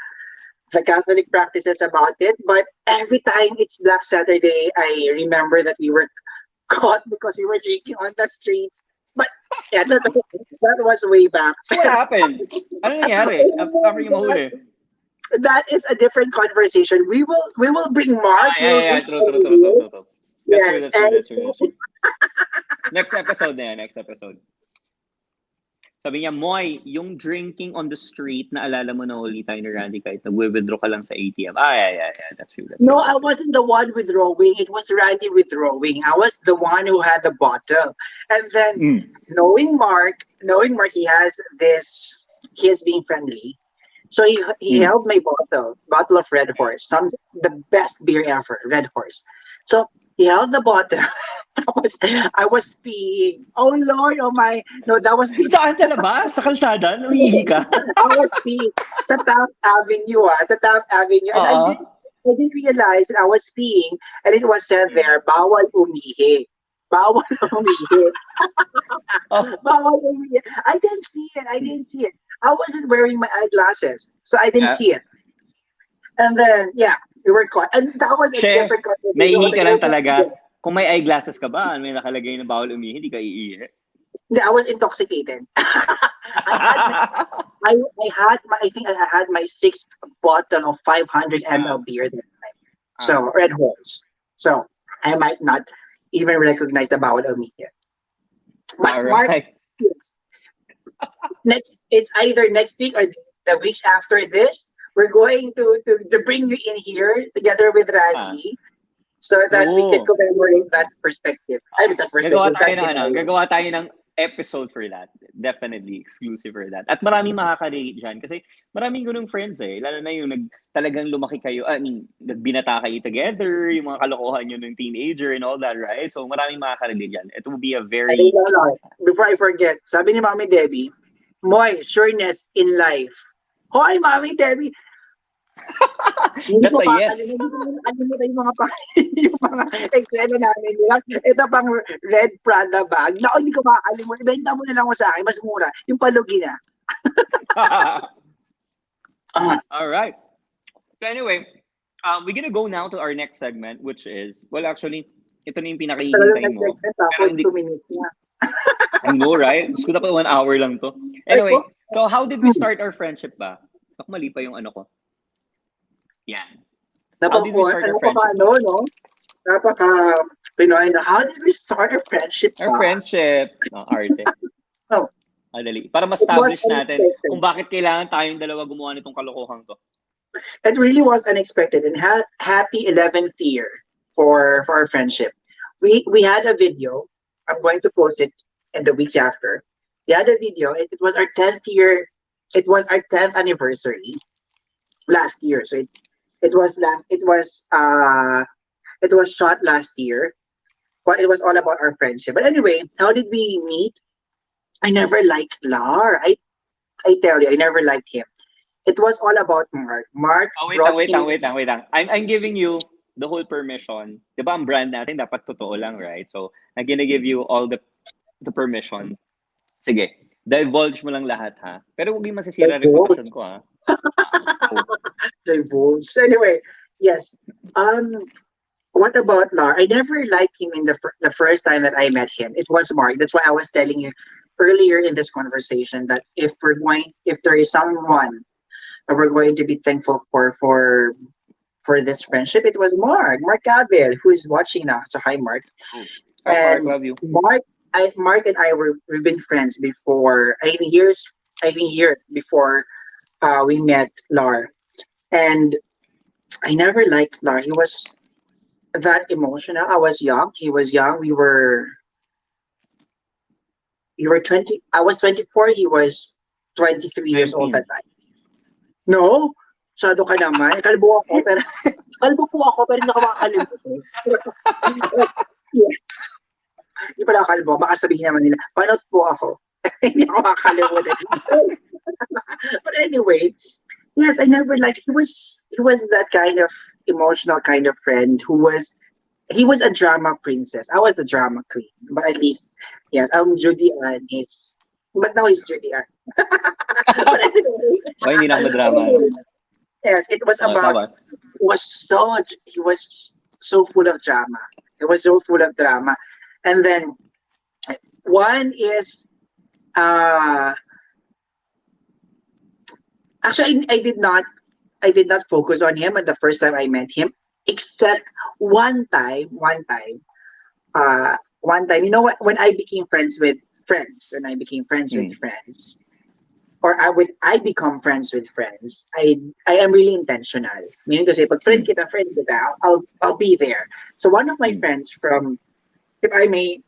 Catholic practices about it. But every time it's Black Saturday, I remember that we were caught because we were drinking on the streets. But yeah, that was way back. So what happened? Ano nangyari after yung mahuli? That is a different conversation. We will bring Mark. Yeah, We'll yeah, yeah. bring True, true, true, true, true, true. That's true, yes, that's true, and that's true, that's true. Next episode na yan, next episode. Sabi niya, Moy, yung drinking on the street, naalala mo na uli tayo ni Randy kahit nag-withdraw ka lang sa ATM. Ah, yeah, yeah, yeah. That's true, that's no, true. I wasn't the one withdrawing. It was Randy withdrawing. I was the one who had the bottle. And then Mm. knowing Mark, he is being friendly. So he Mm. held my bottle of Red Horse, the best beer ever, Red Horse. So he held the bottle. I was peeing. Oh Lord, oh my, no, that was peeing. Saan sa labas? Sa kalsada? Umiihi ka? I was peeing sa Taft Avenue, sa Taft Avenue, and Oo. I didn't realize that I was peeing, and it was said there, bawal umihi. Bawal umihi. Oh. Bawal umihi. I didn't see it. I wasn't wearing my eyeglasses, so I didn't Yeah. see it. And then, yeah, we were caught. And that was a She, different conversation. naiihi ka lang talaga. Kung may eyeglasses ka ba, may nakalagay na bawal umihi, hindi ka iihi. I was intoxicated. I think I had my sixth bottle of 500 ml beer that time. So Red Horse. So I might not even recognize the bawal umihi. But All Mark, right. it's either next week or the weeks after this. We're going to bring you in here together with Randy so that we can commemorate that perspective. Gagawa tayo ng episode for that. Definitely exclusive for that. At maraming makaka-relate dyan kasi maraming ganung friends eh. Lalo na yung talagang lumaki kayo, nagbinata kayo together, yung mga kalokohan nyo ng teenager and all that, right? So maraming makaka-relate dyan. It will be a very... Before I forget, sabi ni Mami Debbie, Moy, sureness in life. Hoy, Mami Debbie! That's a yes. Alimutan yung mga eksena namin. Ito pang red Prada bag. Naku, hindi ko makakalimutan. Ibenta mo na lang ako sa akin. Mas mura. Yung palugi na. All right. So anyway, we're gonna go now to our next segment, which is, well, actually, ito na yung pinakahihintay mo. Pero hindi... 2 minutes na. I know, right? Gusto ko dapat 1 hour lang to. Anyway, so how did we start our friendship ba? Ako mali pa yung ano ko. Yan. How did we start our friendship? Pinoy na. How did we start our friendship? Our friendship. Arte. Madali. Para ma-establish natin kung bakit kailangan tayong dalawa gumawa nitong kalokohan to. It really was unexpected and happy 11th year for our friendship. We had a video. I'm going to post it in the weeks after. We had a video. It was our 10th year. It was our 10th anniversary last year. So it was shot last year. But it was all about our friendship. But anyway, how did we meet? I never liked Lar. I tell you, I never liked him. It was all about Mark. Mark. Wait lang. I'm giving you the whole permission. Diba ang brand natin dapat totoo lang, right? So I'm gonna give you all the permission. Sige, divulge mo lang lahat ha. Pero huwag yung masisira reputation ko ha. Divulge. Anyway, yes. What about Lar? I never liked him in the first time that I met him. It was Mark. That's why I was telling you earlier in this conversation that if there is someone that we're going to be thankful for this friendship, it was Mark Gabriel, who is watching now. So hi, Mark. Hi, Mark, love you. Mark and I we've been friends before. I think years before we met Lar, and I never liked Lar. He was that emotional. I was young. He was young. We were 20. I was 24. He was 23 years old at that time. No, shadow ka naman. Kalbo ako, pero hindi ako makakalimutan. Yeah. Hindi pala kalbo. Baka sabihin naman nila, panot po ako. Hindi ako makakalimutan. But anyway, yes, I never liked. He was that kind of emotional kind of friend who was he was a drama princess. I was the drama queen, but at least yes, Judy Ann is, but now he's Judy Ann. But anyway, O, hindi na ako madrama, no? anyway, yes, it was O, about, tama. he was so full of drama. It was so full of drama, and then one is uh actually I did not focus on him at the first time I met him, except one time, you know what? When I became friends with Mm. friends, or I become friends with friends, I am really intentional. Meaning to say, pag Mm. friend kita, I'll be there. So one of my Mm. friends from, if I may,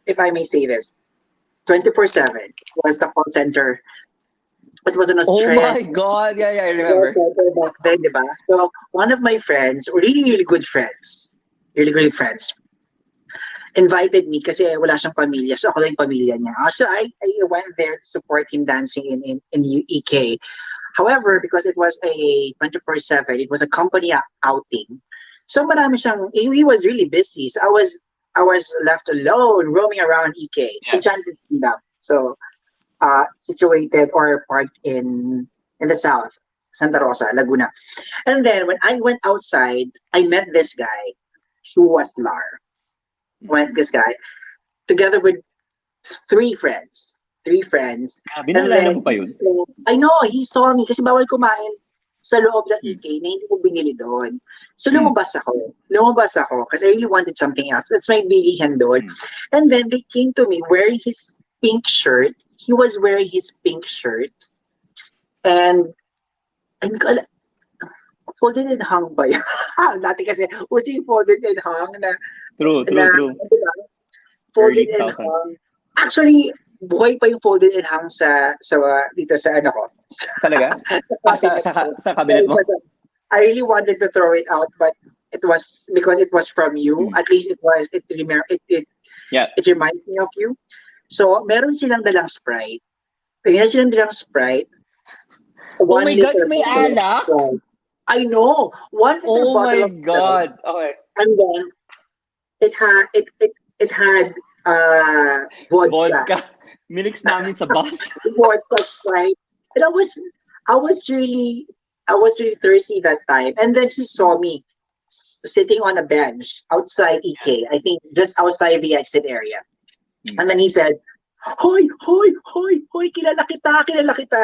if I may say this, 24/7 was the call center. It was an Oh Australian my God! Yeah, I call remember. center back then, di ba? So one of my friends, really good friends, invited me kasi wala siyang pamilya. So ako lang yung pamilya niya. So I went there to support him dancing in EK. However, because it was a 24/7, it was a company outing. So marami siyang, he was really busy. So I was left alone roaming around EK, Yeah. Enchanted Kingdom. So situated or parked in the south, Santa Rosa, Laguna. And then when I went outside, I met this guy who was Lar. Went this guy together with three friends. Three friends. Grabe, And naalala then mo pa yun? I know, he saw me kasi bawal kumain sa loob ng Mm. EK na hindi ko binili doon. So Mm. lumabas ako kasi I really wanted something else. That's my bilihan doon. Mm. And then they came to me wearing his pink shirt. He was wearing his pink shirt. And ko alam, folded and hung ba yun? Dati kasi, uso yung folded and hung True, na, true, true. diba? Early Folded and 2000. hung. Actually, buhay pa yung folded and hung dito sa ano ko. Talaga? Sa Sa, cabinet sa, ko. sa cabinet mo? I really wanted to throw it out, but it was because it was from you. Mm. At least Yeah. it reminds me of you. So, meron silang dalang Sprite. Meron silang dalang Sprite. Oh my One God, liter yung may bottle of alak? Sprite. I know. 1 liter Oh bottle my of Sprite. God. Okay. And then it had vodka. Vodka. Minix namin sa bus. Vodka Sprite. And I was really thirsty that time. And then he saw me sitting on a bench outside EK. I think just outside the exit area. Mm. And then he said, "Hoy, hoy, hoy, hoy, kilala kita, kilala kita."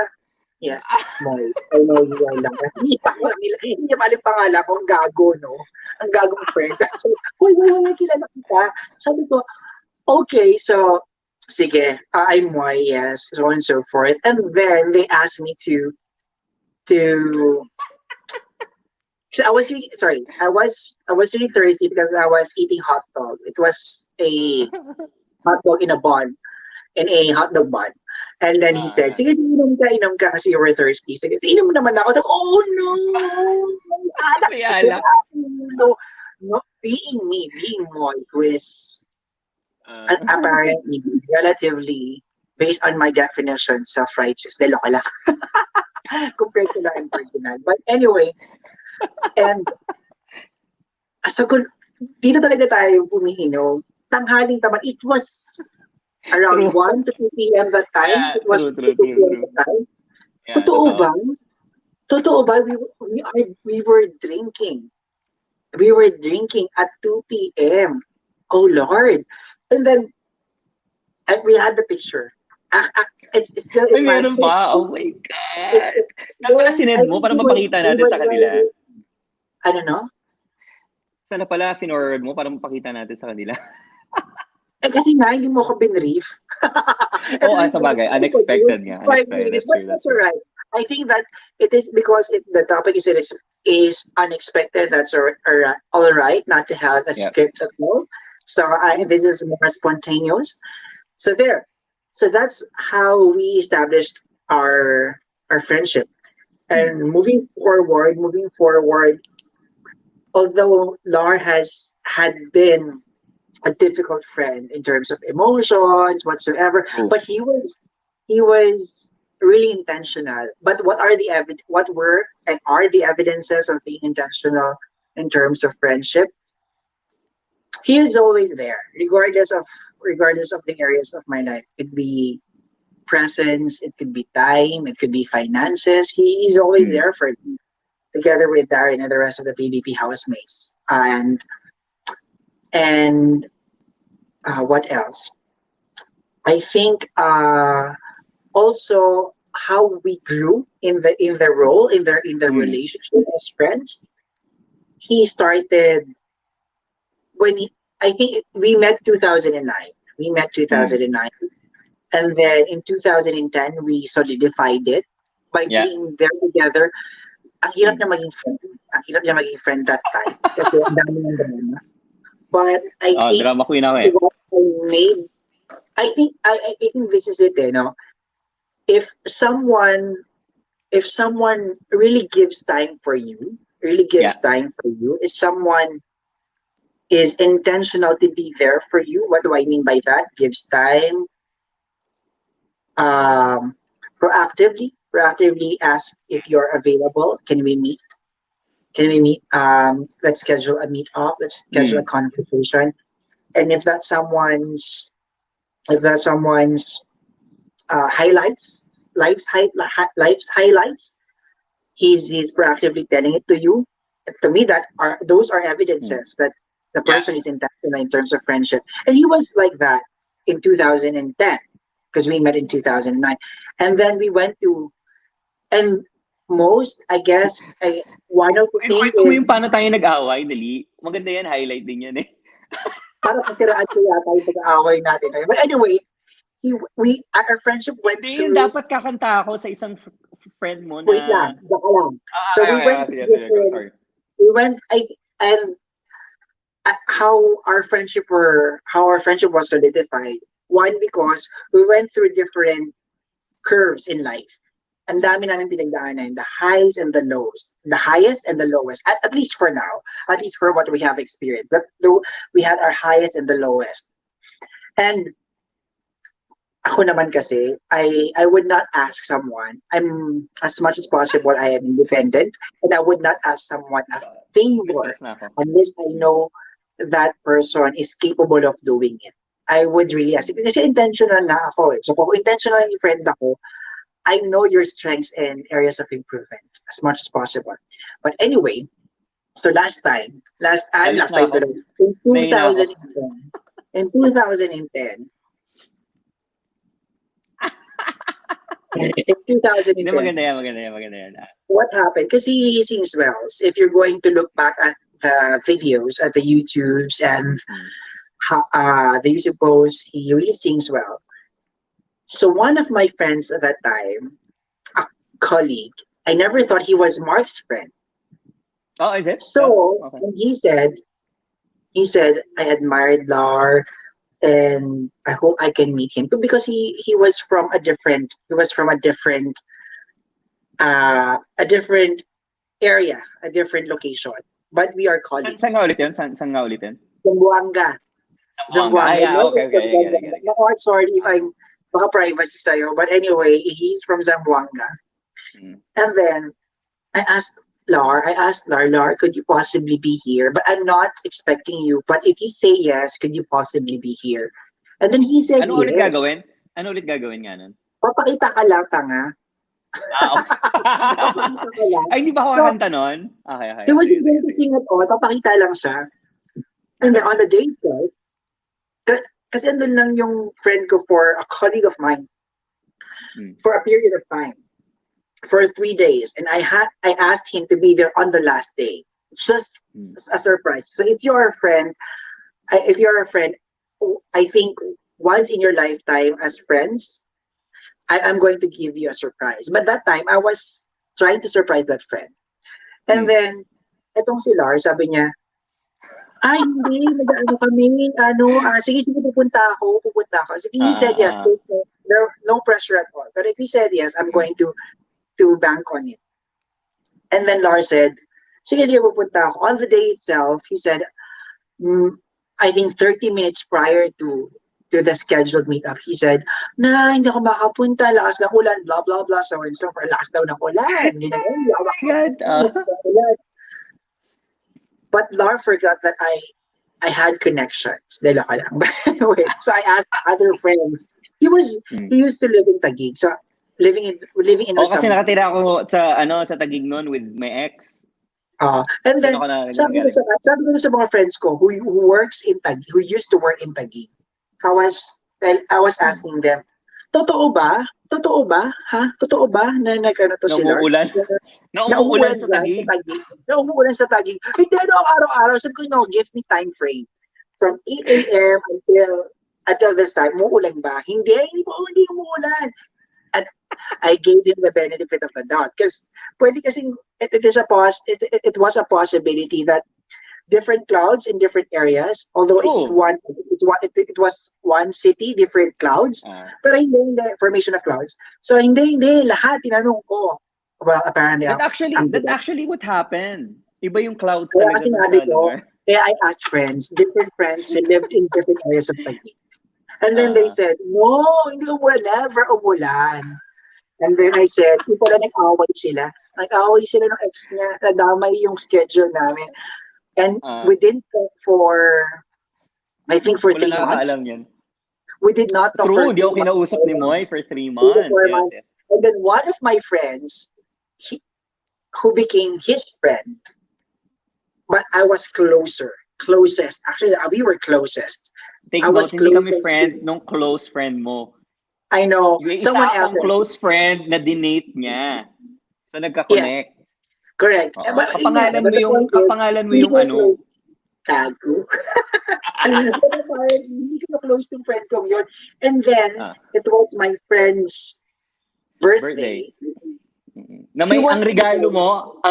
Yes, Moy. I know you are lang. Hindi pa alam pangalan ko, ang gago, no? Ang gagong friend. So, hoy, hoy, hoy, kilala kita. Sabi ko, okay, so, sige, I'm Moy, yes, so on and so forth. And then they asked me to, so I was really thirsty because I was eating hot dog. It was a hot dog in a bun, in a hot dog bun. And then he said, sige, sige, inom ka kasi you were thirsty. Sige, sige, inom naman ako. So, oh no! Alak. May alak. No, no, being me, being Moy, who is apparently relatively, based on my definition, self-righteous. De loko lang. Compared to the impersonal. But anyway, and so kung dito talaga tayo umiinom, tanghaling taman, it was around True. 1 to 2 p.m. that time. Yeah, It was true, 2 true, to true, 2 p.m. true. that time. Yeah, Totoo totoo. ba? Totoo ba? We were drinking. We were drinking at 2 p.m. Oh Lord. And then we had the picture. It's still Ay, in my meron pa? Oh my God. Saan pala well, sinend mo para mapakita natin sa kanila? I don't know. Sana pala finorward mo para mapakita natin sa kanila? Eh kasi nga, hindi mo ako binrief. Oo, sa bagay. Unexpected nga. Unexpected. That's true, that's That's true. right. I think that it is because the topic is unexpected. That's all right, not to have a Yeah. script at all. So this is more spontaneous. So there. So that's how we established our friendship. And moving forward, although Lar had been a difficult friend in terms of emotions whatsoever, True. but he was really intentional. But what were and are the evidences of being intentional in terms of friendship? he is always there, regardless of the areas of my life. It could be presence, it could be time, it could be finances. He is always Mm. there for me, together with Darren and the rest of the PBP housemates. And what else? I think also how we grew in the role in the Mm. relationship as friends. He started when I think we met 2009. We met Mm. 2009, and then in 2010 we solidified it by Yeah. being there together. Ang hirap Mm. na maging friend. Ang hirap niya maging friend that time kasi ang dami ng drama. But I Oh, think drama queen ako eh. what I made, I think this is it. No, if someone if someone really gives time for you, really Yeah. gives time for you, if someone is intentional to be there for you, what do I mean by that? Gives time, um, proactively ask if you're available. Can we meet? Can we meet? Let's schedule a meet up. Let's schedule a Mm. conversation. And if that's someone's life's highlights, he's proactively telling it to you. To me, that are those are Mm. evidences that the Yeah. person is intentional in terms of friendship. And he was like that in 2010 because we met in 2009, and then we went to and most I guess one of the Uy, things kwento mo is yung paano tayo nag-away, dali. Maganda yan, highlight din yan eh. para kasiraan ko yata yung pag-aaway natin. But anyway, our friendship went Hindi, yung through. dapat kakanta ako sa isang friend mo Wait na... lang, baka lang. So Okay, we okay, went okay. through Sige, sige, go. different. Sorry. We went I and how our friendship was solidified. One, because we went through different curves in life. Ang dami namin pinagdaanan, the highs and the lows, the highest and the lowest. At least for now, at least for what we have experienced. That though we had our highest and the lowest. And ako naman kasi, I would not ask someone. I'm as much as possible. I am independent, and I would not ask someone a favor Stress na ako. unless I Mm. know that person is capable of doing it. I would really ask. Kasi intentional na ako. So kung intentional yung friend ako, I know your strengths and areas of improvement as much as possible. But anyway, so Alis last na time ako. tuloy, in Nahina ako. 2010, in 2010, in Hindi, 2010, maganda yan, maganda yan, maganda yan. what happened? Because he sings well. So if you're going to look back at the videos, at the YouTubes and Mm. the YouTube posts, he really sings well. So one of my friends at that time, a colleague, I never thought he was Mark's friend. Oh, is it? Oh, So okay. when he said, I admired Lar and I hope I can meet him because he was from a different area, a different location. But we are Saan nga colleagues. ulit yun? Saan nga ulit yun? Zamboanga. Zamboanga. Ah, Zamboanga. yeah, No, okay, okay. I get it, I get it, I get no, sorry if it. I'm baka privacy sa'yo. But anyway, he's from Zamboanga. Mm. And then I asked Lar, could you possibly be here? But I'm not expecting you. But if you say yes, could you possibly be here? And then he said Ano ulit yes. gagawin? Ano ulit gagawin nga nun? Papakita ka lang, tanga. Ah, okay. Papakita ka lang. Ay, hindi ba ako So, kakanta nun? Okay, okay. he Sige, wasn't sige, going to sige. sing at all. Papakita lang siya. And then Okay. on the day itself, kasi andun lang yung friend ko for a colleague of mine Mm. for a period of time, for 3 days. And I asked him to be there on the last day. Just Mm. a surprise. So if you're a friend, I think once in your lifetime as friends, I'm going to give you a surprise. But that time, I was trying to surprise that friend. And Mm. then, etong si Lars, sabi niya, ay, hindi, nag-ano kami, sige, pupunta ako. Sige, he said yes. Ah. There, no pressure at all. But if he said yes, I'm Mm. going to bank on it. And then Lars said, sige, pupunta ako. On the day itself, he said, I think 30 minutes prior to the scheduled meetup, he said, hindi ako makapunta, lakas ng ulan, blah, blah, blah, so and so for lakas daw ng ulan. Hindi Oh my God. But Lar forgot that I had connections. Dala ka lang. But anyway, so I asked other friends. He was Mm. he used to live in Taguig. So living in Oo, kasi some nakatira ako sa Taguig noon with my ex. and Doon then ako na sabi ko galing. sa mga friends ko who works in Taguig, who used to work in Taguig. I was Mm. asking them, totoo ba? Totoo ba? Ha? Totoo ba na nagano to Na si Lord? umuulan. Na Na umuulan umuulan sa dyan sa Taguig. Taguig. Na umuulan sa Taguig. Hindi ano araw-araw. Sabi ko, no, give me time frame. From 8 a.m. until this time, umuulan ba? Hindi umuulan. And I gave him the benefit of the doubt because pwede kasing it was a possibility that different clouds in different areas, although True. it was one city, different clouds, Ah. pero hindi the formation of clouds. So hindi lahat tinanong ko. Well, apparently I'm That the actually what happened. Iba yung clouds Kaya talaga kasi dun sinabi sa ko, lugar. kaya I asked different friends who lived in different areas of Taguig. And then they Ah. said, no, hindi umulan, never umulan. And then I said, yung pala nag-away sila. Nag-away sila ng ex niya, nadamay yung schedule namin. And Ah. we didn't talk for, I think for Wala 3 months. nakakaalam yan. We did not talk for True, di three ako months. kinausap ni Moy for 3 months. 3 to 4 Yes, months. yes. And then one of my friends, he, who became his friend, but I was closest. Actually, we were closest. Take I was note, hindi kami closest to, friend nung close friend mo. I know, Yung someone isa else. akong close friend na dinate niya. So Yes, nagka-connect. correct. Oo. But yun nga, but the point is, Kapangalan mo hindi yung ko ano. close. Tago. But apparently, hindi ko close to friend kong yun. And then, Ah, it was my friend's birthday. birthday. Na He may was ang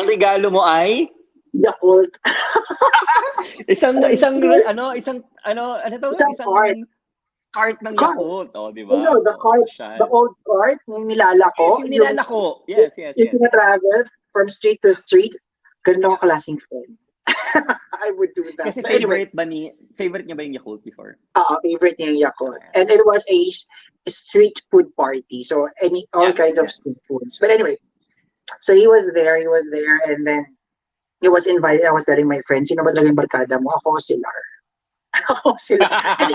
regalo mo ay Yakult. isang It isang was isang ano to? isang Isang cart. cart ng Cart. Yakult, oh, di You ba? know, the Oo, cart, the social. old cart, yung nilala Yes, ko, yung nilalako. Yes, yes, yung yes, yes. travel from street to street. Ganun Yeah. ako klaseng friend. I would do that. Kasi But anyway, favorite niya ba yung Yakult before? favorite niya yung Yakult. Ayan. And it was a street food party. So all Yeah, kinds of yeah. street foods. But anyway, so he was there, and then he was invited. I was telling my friends, sino ba talaga yung barkada mo? Ako sila. Ako sila. Kasi,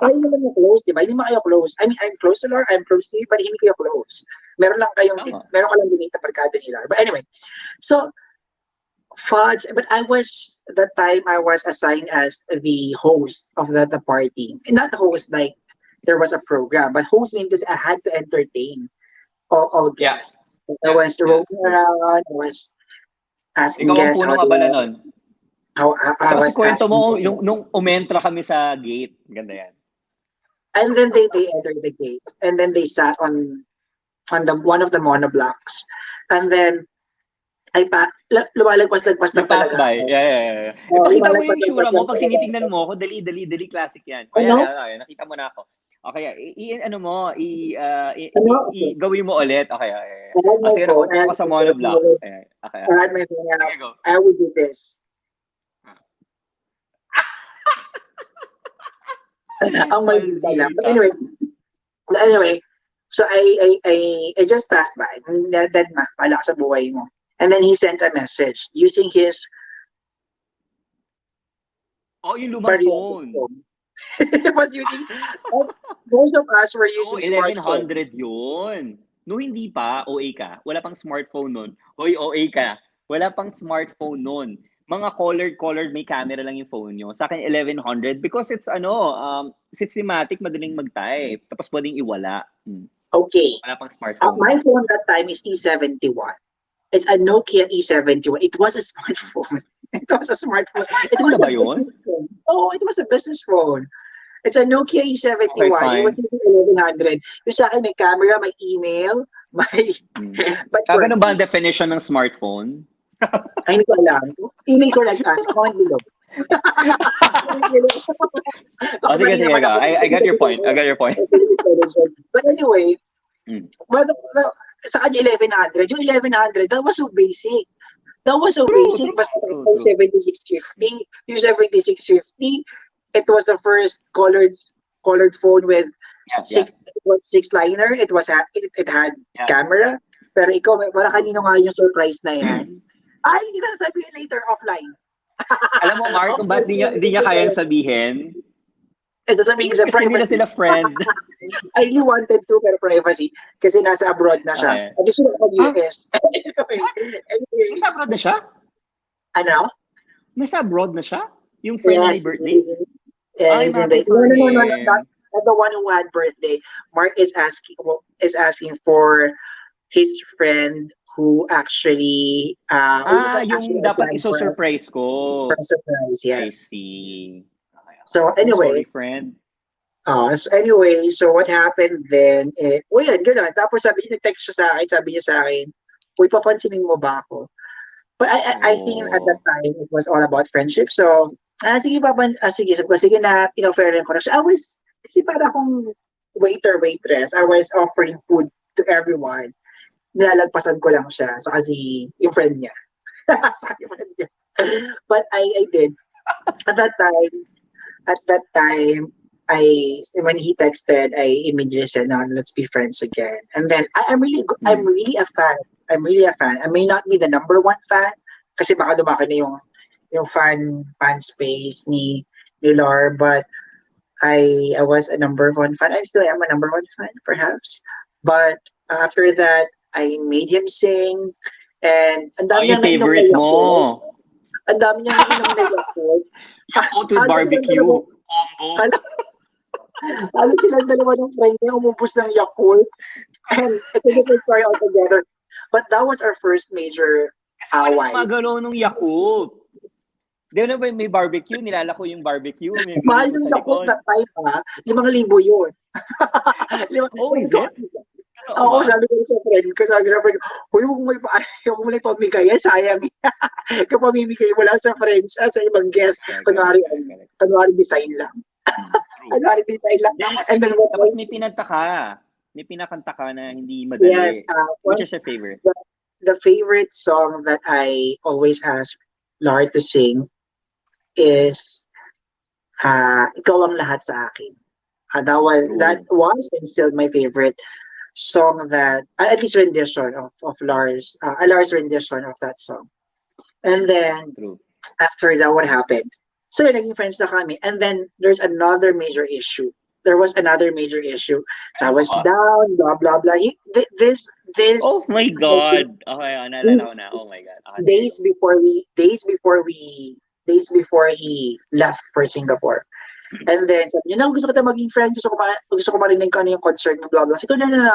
hindi naman yung close, di ba? Hindi naman kayo close. I mean, I'm close to Lar, I'm close to you, but hindi kayo close. Meron Tama. ka lang din na barkada nila. But anyway, so, fudge, but that time I was assigned as the host of the party. Not the host, like, there was a program, but host means because I had to entertain all Yeah. guests. I was Yeah. roaming around, I was asking Ikaw ang guests punong abala nun. I Tapos was kwento asking mo, them. nung umentra kami sa gate. Ganda yan. And then they entered the gate, and then they sat on the one of the monoblocks, and then lumalagpas lang Nag-pass talaga by. ako. Yeah. Ipakita mo yung Lumalagpas sura mo. lang Pag talaga tinitingnan ako. mo ako, dali classic yan. O Ano? yan, nakita mo na ako. Okay, ano mo, Ano? Okay. gawin mo ulit. Okay. I had O my sige, phone. nakupo ako sa monoblock. Okay. I had my phone out. Sige, go. I would do this. Ang maldita lang. But anyway, so I just passed by. Dead ma, pala sa buhay mo. And then he sent a message using his Oh, yung lumang phone. He was using, most of us were No, using 1100 smartphones. yun. No, hindi pa. OA ka. Wala pang smartphone nun. Hoy, OA ka. Wala pang smartphone nun. Mga colored, may camera lang yung phone nyo. Sa akin, 1100 because it's systematic, madaling mag-type. Tapos pwedeng iwala. Okay. Wala pang smartphone. My phone that time is E71. It's a Nokia E71. It was a smartphone. It was a smartphone. It was ba a yun? business phone. Oh, it was a business phone. It's a Nokia E71. Okay, fine. It was using 1100. Yung sa akin, may camera, may email, may... But Ganun ba ang definition ng smartphone? ay, hindi ko alam. Email correct us. Comment below. Sige. I got your point. But anyway, sa kanya 1100. Yung 1100, that was so basic. Basic. Basta True. 7650. Yung 7650, it was the first colored phone with it was 6-liner. It had camera. Pero ikaw, para kanino nga yung surprise na yan? Ay, hindi ka sabihin later offline. Alam mo, Mark, kung ba't di niya kayang sabihin? Eh, sasabihin ko sa Kasi hindi na privacy. sila friend. I really wanted to, pero privacy. Kasi nasa abroad na siya. Okay. Gusto ko Ah, mag-US. Anyway, nasa abroad na siya? ano? Nasa abroad na siya? Yung friend niya ni Yes, birthday? yeah, I'm he's in the happy for no, not, him. not the one who had birthday. Mark is asking for his friend who actually who you can Yung actually dapat plan iso-surprise for ko. a surprise. I Yes. see. Okay, okay. So So sorry, anyway, friend. so what happened then? Yun, gano'n. Tapos sabi niya, nag-text siya sa akin, sabi niya sa akin, uy, papansinin mo ba ako? But I think at that Oh. time it was all about friendship. So, sige sige, sabi ko, sige na, in-offer ko na siya. Kasi para akong waiter, waitress, I was offering food to everyone. Nilalagpasan ko lang siya. So, kasi yung friend niya. Sa yung friend niya. But I did. At that time, at that time, when he texted, I immediately said, "No, let's be friends again." And then I'm Hmm. really a fan. I'm really a fan. I may not be the number one fan, kasi baka lumaki na yung fan space ni Lar, but I was a number one fan. I still am a number one fan, perhaps. But after that, I made him sing, and ang Oh, dami yung niyang nainom na favorite Yakult. mo. Ang dami niyang nainom na Yakult. Yakult with Halos silang barbecue dalawa, combo. halos silang dalawa ng friend niya umubos ng Yakult. And it's a different story altogether. But that was our first major Kasi walang away. gumagalaw nung Yakult. Di ba may barbecue? Nilalako yung barbecue. May Mahal ganun pa yung sa Yakult likod. that time, ha? 5,000 yun. Oh, Sabi is ko, it? Totoo oo, ba? sabi ko sa friend ko, huwag mo may huwag mo lang pamigay yan, sayang. Kung pamimigay mo lang sa friends, sa ibang guest, Correct, correct, correct. kunwari design lang. True. Kunwari design lang. Tapos, And then what tapos else? may pinanta ka. May pinakanta ka na hindi Yes, madali. Which is your favorite? the favorite song that I always ask Lord to sing is Ikaw ang lahat sa akin. That True. was and still my favorite song, that at least rendition of Lars rendition of that song. And then True. after that, what happened? So naging friends na kami. And then there's another major issue. There was another major issue. So I Ano was ba? down, blah blah blah. This Oh my I think God. Okay, naalala ko na. Oh my God. Okay, there you days go. before we days before he left for Singapore. And then sabi niya, no, gusto kita maging friend, gusto ko marinig ko ano yung concert mo, blah blah. Sabi ko, no, no, no,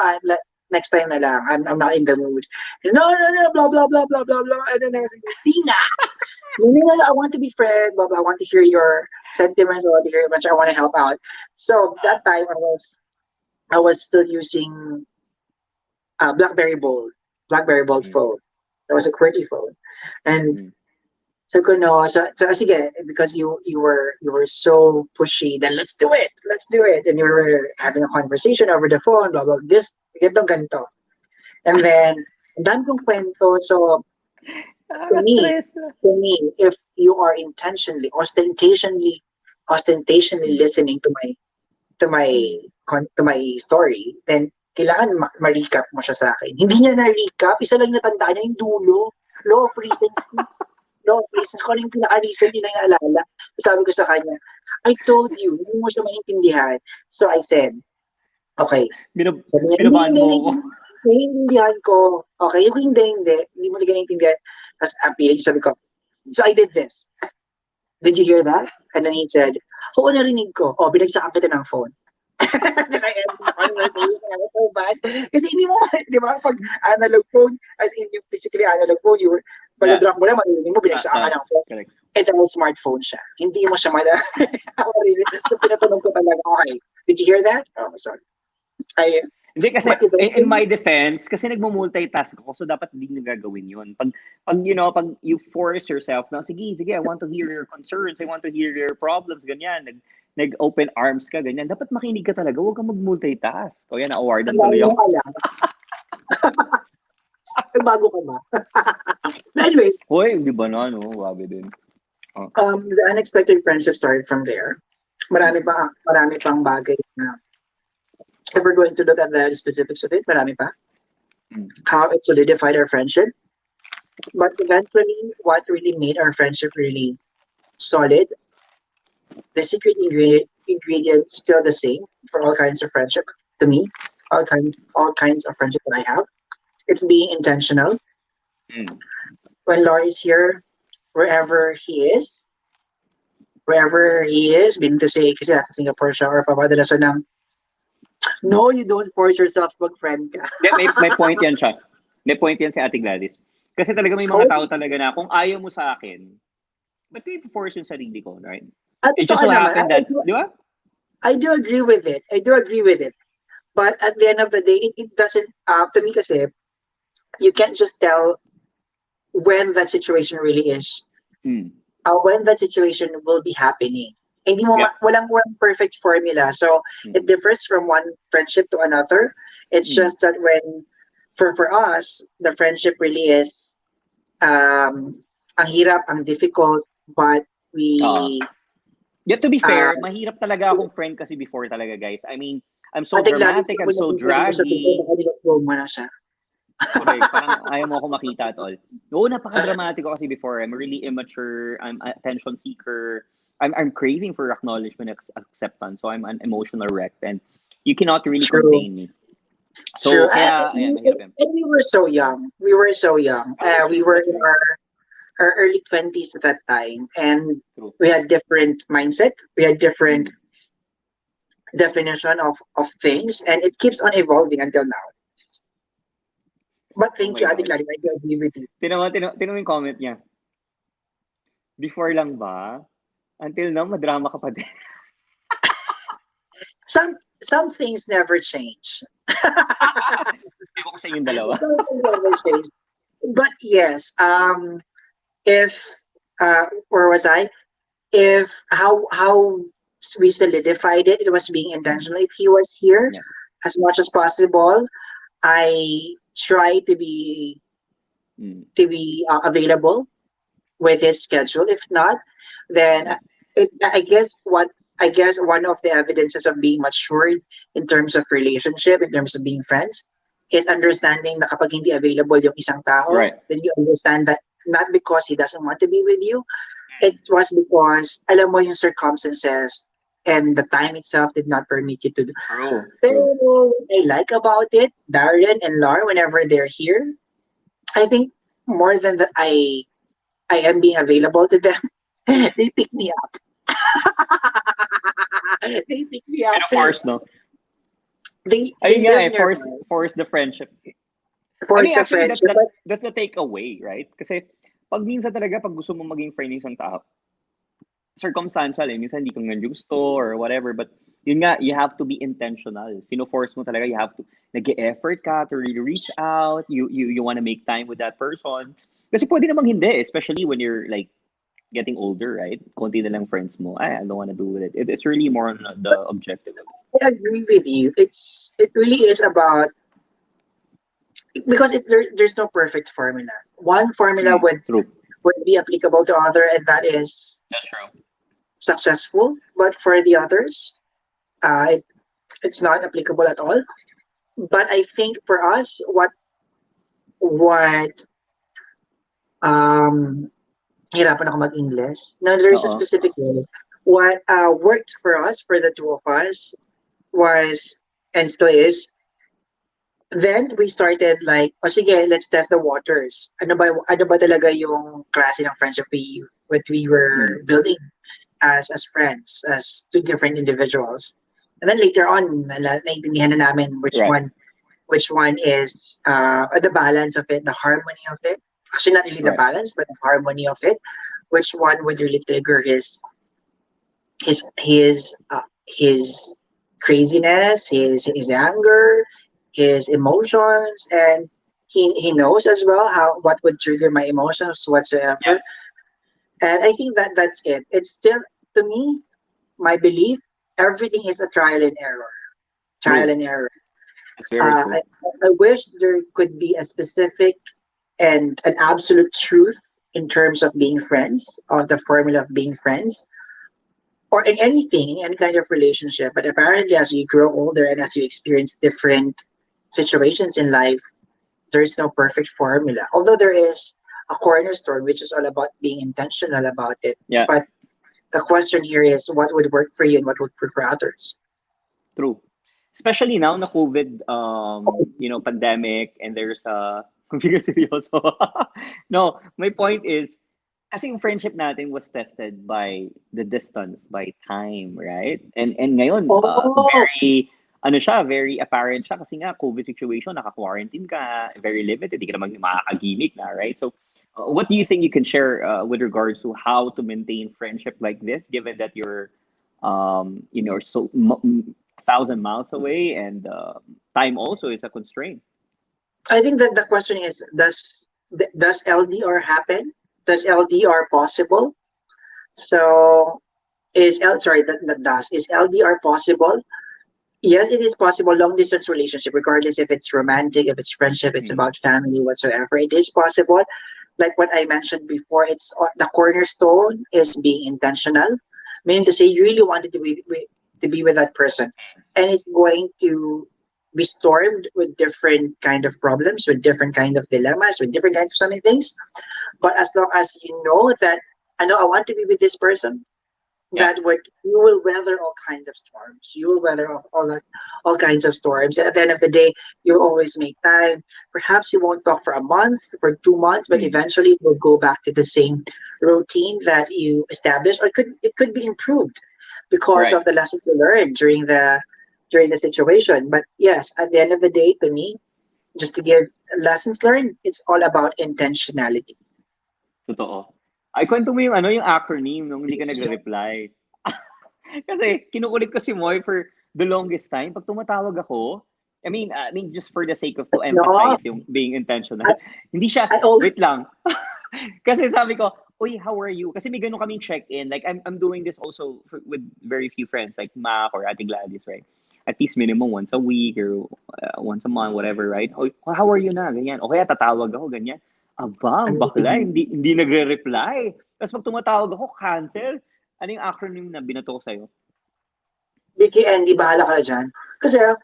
next time na lang. I'm not in the mood. No, no, no, blah blah blah blah blah blah. And then I was like, di nga. No, no, no, I want to be friends, blah blah. I want to hear your sentiments, I want to hear your much, I want to help out. So Ah, that time I was still using BlackBerry Bold, BlackBerry Bold mm, phone. That was a QWERTY phone. And mm. so ko no, so sige, because you were so pushy, then let's do it, and you were having a conversation over the phone, blah blah, this, ganito, ganito, and then ang dami kong kwento. So to me, Nakaka-stress. if you are intentionally, ostentationally Mm, listening to my mm. to my story, then kailangan ma-recap mo siya sa akin. Hindi niya na-recap, isa lang natandaan niya yung dulo, law of recency. No, reasons ko rin pinaka-recent yun na naalala. Sabi ko sa kanya, I told you, hindi mo siya maintindihan. So I said, okay. Sabi niya, hindi, Binabahan hindi, mo hindi. ako. Naiintindihan ko. Okay, yung hindi mo na naiintindihan. Tapos ang pilit, sabi ko, so I did this. Did you hear that? And then he said, oo, narinig ko. O, binagsakan kita ng phone. Then I ended the conversation. I was so bad. Kasi hindi mo, di ba, pag analog phone, as in yung physically analog phone, Yeah. pag-drop mo na, marinig mo, binagsakan ka ng phone. Correct. Eh, dahil smartphone siya. Hindi mo siya marinig. So, pinatunog ko talaga, okay, did you hear that? Oh, sorry. Hindi kasi, But in my eventually, defense, kasi nagmo-multitask ako, so dapat hindi nyo gagawin yun. Pag you force yourself na, sige, I want to hear your concerns, I want to hear your problems, ganyan, nag-open arms ka, ganyan, dapat makinig ka talaga, huwag kang mag-multitask. O yan, ang na-awardan dami tuloy mo ako. alam. Bago ka ba? But anyway, Hoy, di ba na, no? Wabi din. Oh. the unexpected friendship started from there. Mm, Marami pang bagay na, if we're going to look at the specifics of it, marami pa. mm, How it solidified our friendship. But eventually, what really made our friendship really solid. The secret ingredient still the same for all kinds of friendship to me. All kinds of friendship that I have. It's being intentional. Mm. When Laurie is here, wherever he is, wherever he is, meaning to say, kasi nasa Singapore siya or papadala siya ng, no, you don't force yourself mag-friend ka. May point yan siya. May point yan si Ate Gladys. Kasi talaga may mga Oh, tao talaga na kung ayaw mo sa akin, ba't ko i-force yung sarili ko, right? at It just totoo so naman, happened that, di ba? I do agree with it. I do agree with it. But at the end of the day, it doesn't, to me kasi, you can't just tell when that situation really is, Mm. when that situation will be happening. Hindi mo Yeah. walang perfect formula. So it Mm. differs from one friendship to another. It's Mm. just that when for us, the friendship really is ang hirap, ang difficult, but Oo. we Yet to be uh fair, mahirap talaga akong friend kasi before talaga, guys. I mean, I'm so Ate Gladys, dramatic, kung I'm so nakita mo siya before, draggy. baka nilagpo mo na siya. Correct. Parang ayaw mo ako makita at all. Oo, napaka-dramatic ko kasi before. I'm really immature. I'm attention seeker. I'm craving for acknowledgement and acceptance. So I'm an emotional wreck. And you cannot really True. contain me. True. So, kaya, ayan, mahirap yan. And we were so young. We were so young. Oh, that's We true. were That's in true. our early 20s at that time. And True. we had different mindset. We had different Mm. definition of things. And it keeps on evolving until now. But Oh thank my you, Ate God. Gladys. I do agree with you. Tinan mo yung comment niya. Before lang ba? Until now, madrama ka pa din. Some things never change. Ewan ko sa inyong dalawa. Some things never change. But yes, if where was I? If how we solidified it, it was being intentional. If he was here, Yeah. as much as possible, I try Mm. to be available with his schedule. If not, then Yeah. I guess one of the evidences of being matured in terms of relationship, in terms of being friends, is understanding na kapag hindi available yung isang tao, Right. then you understand that not because he doesn't want to be with you, it Mm. was because alam mo yung circumstances and the time itself did not permit you to do. True. Pero True. what I like about it, Darren and Lar, whenever they're here, I think more than that I am being available to them. They pick me up. They pick me up. And of course, no? They Ayun nga live eh, force, nearby. force the friendship. I Force mean, the actually, friendship. But that's the takeaway, right? Kasi pag minsan talaga, pag gusto mo maging friend ng isang tao, circumstantial eh. Minsan hindi ko nga gusto or whatever. But yun nga, you have to be intentional. Fino-force mo talaga, you have to, nag-e-effort ka to really reach out. You want to make time with that person. Kasi pwede namang hindi, especially when you're like getting older, right? Konti na lang friends mo. I don't want to do with it. It's really more on the objective of it. I agree with you. It really is about because there's no perfect formula. One formula Mm, true. would be applicable to other, and that is That's true. successful. But for the others, it's not applicable at all. But I think for us, what um hirapan ako mag-English. No, there's a Oo. specific way. What worked for us, for the two of us, was and still is. Then we started like, oh sige, let's test the waters. Ano ba talaga yung klase ng friendship what we were Mm, building as friends, as two different individuals. And then later on, naintindihan na namin right. which one is the balance of it, the harmony of it. Actually, not really the Right. balance, but the harmony of it. Which one would really trigger his craziness, his anger, his emotions, and he knows as well how what would trigger my emotions Yeah. whatsoever. And I think that's it. It's still to me, my belief, everything is a trial and error. Trial True. and error. That's very true. I wish there could be a specific and an absolute truth in terms of being friends, or the formula of being friends, or in anything, any kind of relationship. But apparently, as you grow older and as you experience different situations in life, there is no perfect formula. Although there is a cornerstone, which is all about being intentional about it. Yeah. But The question here is what would work for you and what would work for others. True. Especially now na COVID, pandemic, and there's bigat seryoso. No, my point is, kasi yung friendship natin was tested by the distance, by time, right? And ngayon, Oh, very apparent siya kasi nga COVID situation, naka-quarantine ka, very limited, hindi ka naman makakagimik na, right? So, what do you think you can share with regards to how to maintain friendship like this, given that you're, so 1,000 miles away, and time also is a constraint. I think that the question is, does LDR happen? Does LDR possible? So that does is LDR possible? Yes, it is possible. Long distance relationship, regardless if it's romantic, if it's friendship, it's Mm. about family, whatsoever. It is possible. Like what I mentioned before, it's the cornerstone is being intentional, meaning to say you really wanted to be with that person, and it's going to be stormed with different kind of problems, with different kind of dilemmas, with different kinds of so many things. But as long as you know that I know I want to be with this person, Yeah. that would you will weather all kinds of storms. You will weather all kinds of storms. And at the end of the day, you'll always make time. Perhaps you won't talk for a month, for 2 months, but Mm. eventually it will go back to the same routine that you established, or it could be improved because Right. of the lessons you learned during the situation. But yes, at the end of the day, to me, just to give lessons learned, it's all about intentionality. Totoo. Ay, kwento mo yung acronym nung hindi ka Please, nagre-reply. Kasi kinukulit ko si Moy for the longest time. Pag tumatawag ako, I mean, just for the sake of to no, emphasize yung being intentional. I, Hindi siya, I always wait lang. Kasi sabi ko, uy, how are you? Kasi may ganun kaming check-in. Like, I'm doing this also with very few friends, like Mac or Ate Gladys, right? At least minimum once a week or once a month, whatever, right? Uy, how are you na? Ganyan. O kaya tatawag ako, ganyan. Aba, ang bakla, hindi nagre-reply. Tapos pag tumatawag ako, cancel. Ano yung acronym na binato ko sa'yo? Vicky and di bahala ka dyan. Kasi I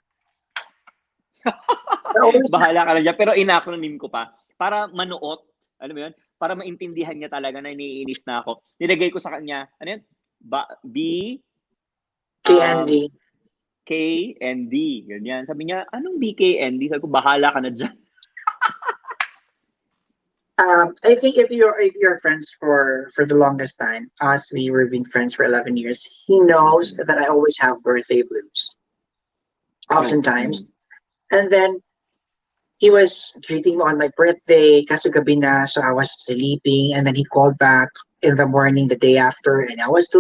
always Bahala ka na dyan. Pero in-acronym ko pa. Para manuot. Alam mo yun? Para maintindihan niya talaga na iniinis na ako. Nilagay ko sa kanya, ano yun? B, um, KND. K, and D. Ganyan. Sabi niya, anong B, K, and D? Sabi ko, bahala ka na dyan. I think if you're friends for the longest time, us we were being friends for 11 years. He knows Mm-mm. that I always have birthday blues, True. oftentimes. Mm. And then he was greeting me on my birthday, kaso gabi na, so I was sleeping, and then he called back in the morning the day after, and I was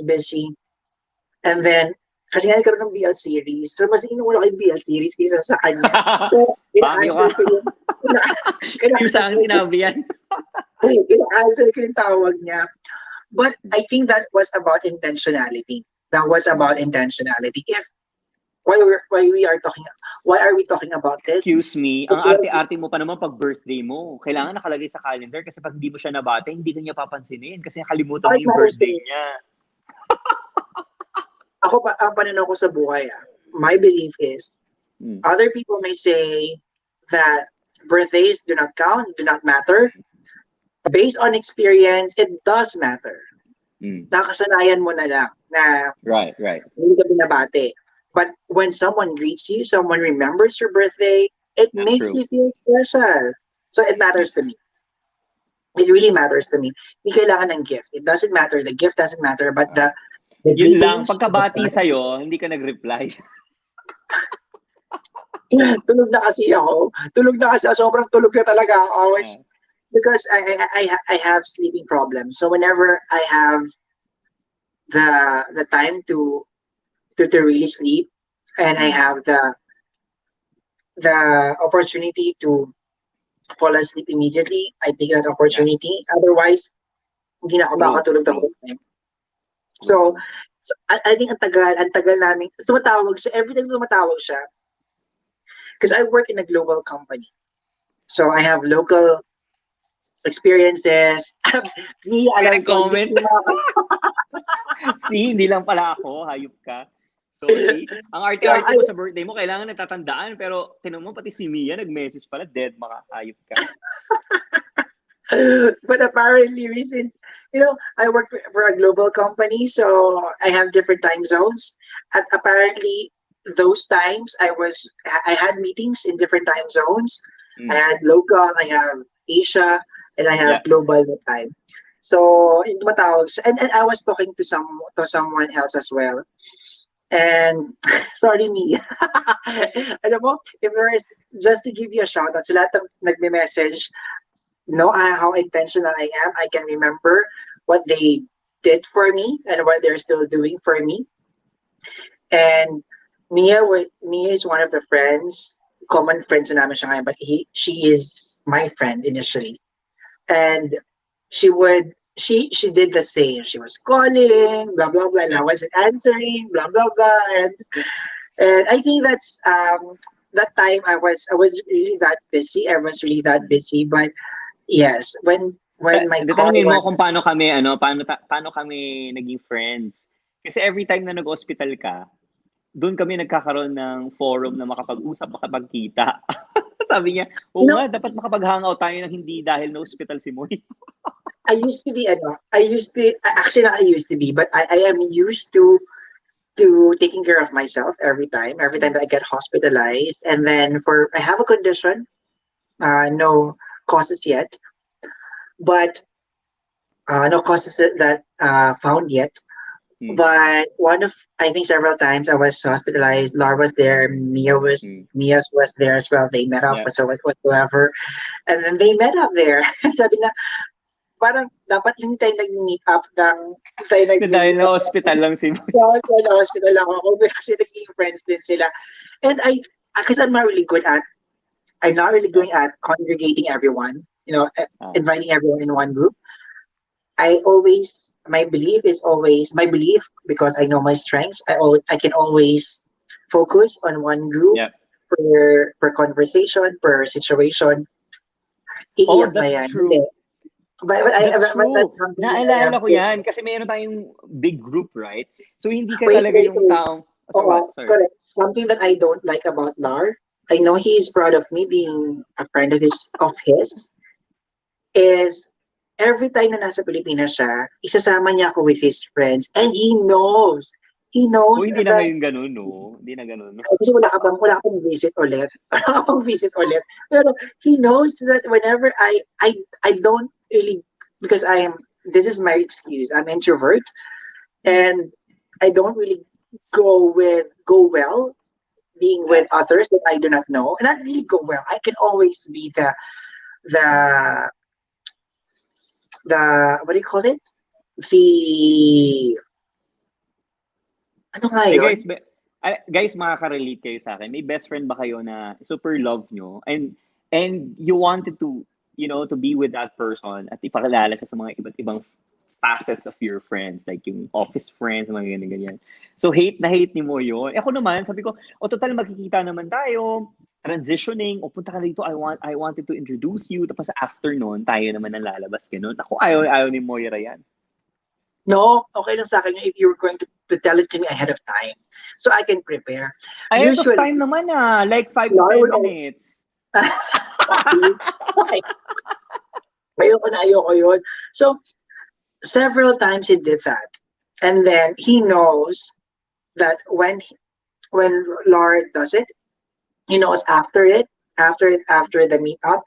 busy. And then, kasi nga nagkaroon ng BL series, so mas inuna ko yung BL series kaysa sa kanya. So, Pangyo ka. ina-answer ko yung, ina- Hindi mo ina-answer sa ko akin yung, sinabi yan. ina-answer ko yung tawag niya. But I think that was about intentionality. That was about intentionality. If why are we talking about this? Excuse me, ang Because arte-arte mo pa naman pag birthday mo. Kailangan nakalagay sa calendar kasi pag hindi mo siya nabate, hindi ka niya papansinin kasi nakalimutan mo it yung matters to birthday me. niya. Ang pananaw ko sa buhay, my belief is, Mm. other people may say that birthdays do not count, do not matter. Based on experience, it does matter. Mm. Nakasanayan mo na lang na Right. hindi ka binabate. But when someone greets you, someone remembers your birthday, it That's makes true. you feel special. So it Mm. matters to me. It really matters to me. Hindi kailangan ng gift. It doesn't matter. The gift doesn't matter. But the Yun lang, greetings, the pagkabati time, sa'yo, hindi ka nag-reply. tulog na kasi ako. Tulog na kasi ako. Sobrang tulog na talaga ako. Always, Ah, because I have sleeping problems. So whenever I have the time to really sleep, and I mm. have the opportunity to fall asleep immediately, I take that Yeah, opportunity. Otherwise, hindi na ako makatulog the true. whole time. True. So I think ang tagal namin, tumatawag siya, every time tumatawag siya, because I work in a global company. So I have local experiences. Hindi May alam ko, nag-comment. yung mga, See, hindi lang pala ako, hayop ka. So, see, ang so arte-arte mo sa birthday mo, kailangan natatandaan, pero tinan mo, pati si Mia nag-message pala, dead, maka hayop ka. but apparently I work for a global company, so I have different time zones. And apparently, those times I had meetings in different time zones. I Mm. had local, I have Asia, and I Yeah. have global that time. So, yung tumatawag and I was talking to someone else as well. And sorry me. Alam mo, if there's just to give you a shout out, so lahat ng nagme-message, how intentional I am. I can remember what they did for me and what they're still doing for me. And Mia is one of the friends, common friends na namin siya ngayon, but she is my friend initially. And she did the same. She was calling, blah blah blah, and I wasn't answering, blah blah blah. And I think that's that time I was really that busy. I was really that busy. But yes, when my Hindi, call tanungin mo was kung paano kami, paano kami naging friends. Kasi every time na nag-hospital ka, doon kami nagkakaroon ng forum na makapag-usap, makapagkita. Sabi niya, you oo know, nga, dapat makapag-hangout tayo ng hindi dahil na-hospital si Moy. actually not I used to be, but I am used to taking care of myself every time that I get hospitalized. And then for I have a condition, no causes yet, but no causes that found yet. Hmm. But one of I think several times I was hospitalized. Laura was there, Hmm. Mia's was there as well. They met up Yeah. whatsoever, and then they met up there. Sabi na parang dapat hindi tayo nag-meet up tayo Dahil nag-meet up na-hospital lang si Moy. sa hospital lang ako kasi naging friends din sila. And because I'm not really Yeah. good at congregating everyone, Ah. inviting everyone in one group. My belief because I know my strengths. I can always focus on one group Yeah. per conversation, per situation. Oh, Iiyak ba that's yan? Hindi. true. That's But true. that's something that I Naalala am ko yan kasi meron tayong big group, right? So hindi ka Wait, talaga wait, yung wait. taong, oh, sorry, what? Oo, Sorry. correct. Something that I don't like about Lar, I know he's proud of me being a friend of his, is every time na nasa Pilipinas siya, isasama niya ako with his friends and he knows. He O knows hindi na that ngayon ganun, no? Hindi na ganun, no? kasi wala ka pang visit ulit. Wala ka pang visit ulit. Pero he knows that whenever I don't really because this is my excuse. I'm introvert Hmm. and I don't really go well being Yeah. with others that I do not know, and I really go well. I can always be the what do you call it? The ano nga Eh yun? guys, guys makaka-relate kayo sa akin. May best friend ba kayo na super love nyo and you wanted to, to be with that person at ipakilala siya sa mga iba't ibang facets of your friends, like yung office friends, mga ganyan ganyan. So hate na hate ni mo yun. Eh, ako naman, sabi ko, o total magkikita naman tayo, transitioning, o punta ka dito, I wanted to introduce you, tapos after nun, tayo naman ang lalabas, ganun. Ako, ayaw ni Moira yan. No, okay lang sa akin yun if you're going to tell it to me ahead of time so I can prepare. Ahead of Usually, time naman like 5 to Lar 10 would always minutes. ayoko yun. So, several times he did that. And then he knows that when Lord does it, he knows after the meetup,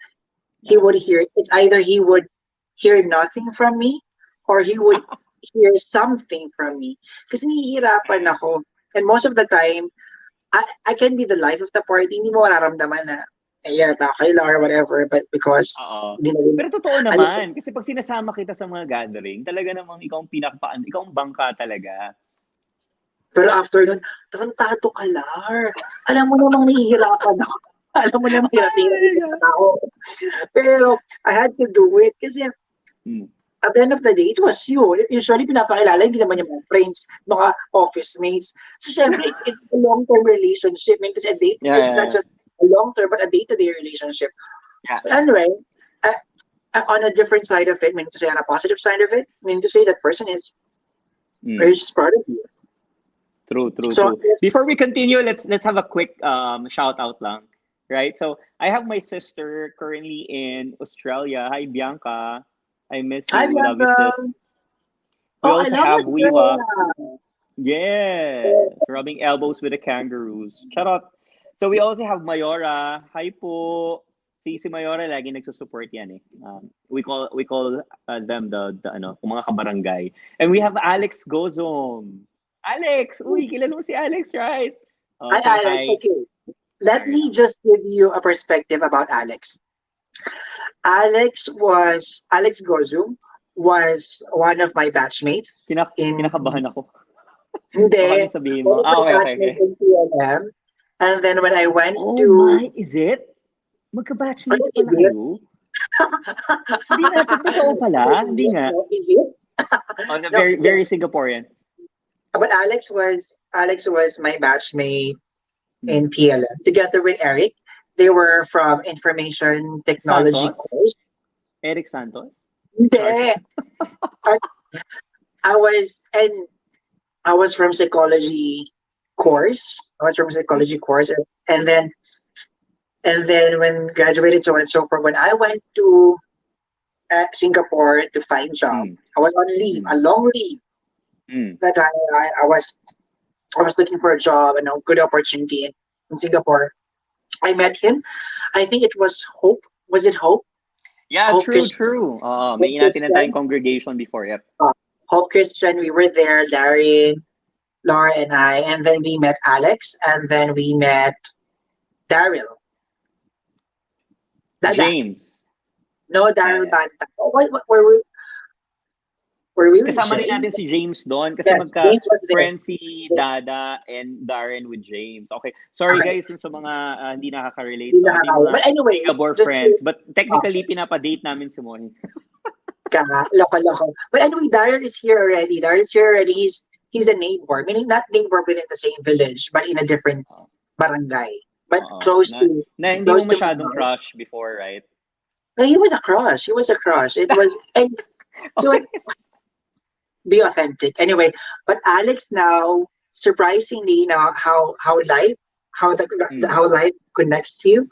he Yeah. would hear it's either he would hear nothing from me or he would hear something from me. Kasi nahihirapan ako. And most of the time, I can be the life of the party. Hindi mo mararamdaman na, ayan, kayo lang or whatever. But because, Oo. hindi na rin, Pero totoo ano, naman, kasi pag sinasama kita sa mga gathering, talaga namang ikaw ang ikaw ang bangka talaga. pero after nun, tarantado ka, Lar. Alam mo namang nahihirapan ako. Alam mo namang hirap na hirap Ay, yung tao. Pero, I had to do it kasi hmm. at the end of the day, it was you. Usually, pinapakilala, hindi naman yung mga friends, mga office mates. So, syempre, it's a long-term relationship. I mean, kasi Yeah, it's not yeah, just a long-term, but a day-to-day relationship. yeah. But anyway, uh, on a different side of it, meaning to say on a positive side of it, meaning to say that person Hmm. is just part of you. True, true, So, true. yes, Before we continue, let's have a quick shout out lang. Right? So, I have my sister currently in Australia. Hi, Bianca. I miss hi, you. Love you, Bianca. sis. We Oh, I also love have Wiwa. Australia. Yes, rubbing elbows with the kangaroos. Charot. So we also have Mayora. Hi po. Si Mayora lagi nagsusupport yan eh. We call them the ano, yung mga kabarangay. And we have Alex Gozom. Alex, uy, kilala mo si Alex, right? Hi, Say Alex. hi. Okay, let There you me go. just give you a perspective about Alex. Alex Gozum was one of my batchmates in Kinakabahan ako. Baka hindi ano sabihin one mo. of my Okay, okay, okay. batchmates in PLM. And then when I went Oh to my, is it? ano Magka-batchmates is pala it? kayo? Hindi natin totoo pala. Hindi nga. No, is it? Oh, na No, very yeah. very Singaporean. But Alex was my batchmate Hmm. in PLM together with Eric. They were from information technology Santos? course. Eric Santos? Char. Hindi. I, I was and I was from psychology course. I was from Oh. psychology course, and then when graduated, so on and so forth. When I went to Singapore to find job, Hmm. I was on leave, Hmm. a long leave. Hmm. That I was looking for a job and a good opportunity in Singapore. I met him. I think it was Hope. Was it Hope? Yeah, Hope true, Christian. true. May Hope inatin na tayong Christian. congregation before. Yep. Uh, Hope Christian. We were there, Darren, Laura, and I, and then we met Alex, and then we met Daryl. Dada. James. No, Yeah, Daryl yeah. Banta. Oh, what were we with Kasama rin James? natin si James doon kasi Yes, James was there. magka-friend si Dada and Darren with James. Okay. Sorry Okay, guys dun sa mga hindi nakaka-relate. hindi No? Ito yung nakakaya. mga But anyway, Singapore just to, friends. But uh, technically, pinapa-date namin si Mon. loko. But anyway, Daryl is here already. Daryl is here already. He's a neighbor, meaning not neighbor within the same village, but in a different Oo. barangay, but Oo. close Na, to na hindi mo close to my masyadong house. crush before, right? No, he was a crush. He was a crush. It was, and he was Okay. be authentic. Anyway, but Alex now, surprisingly, now Mm, how life connects you,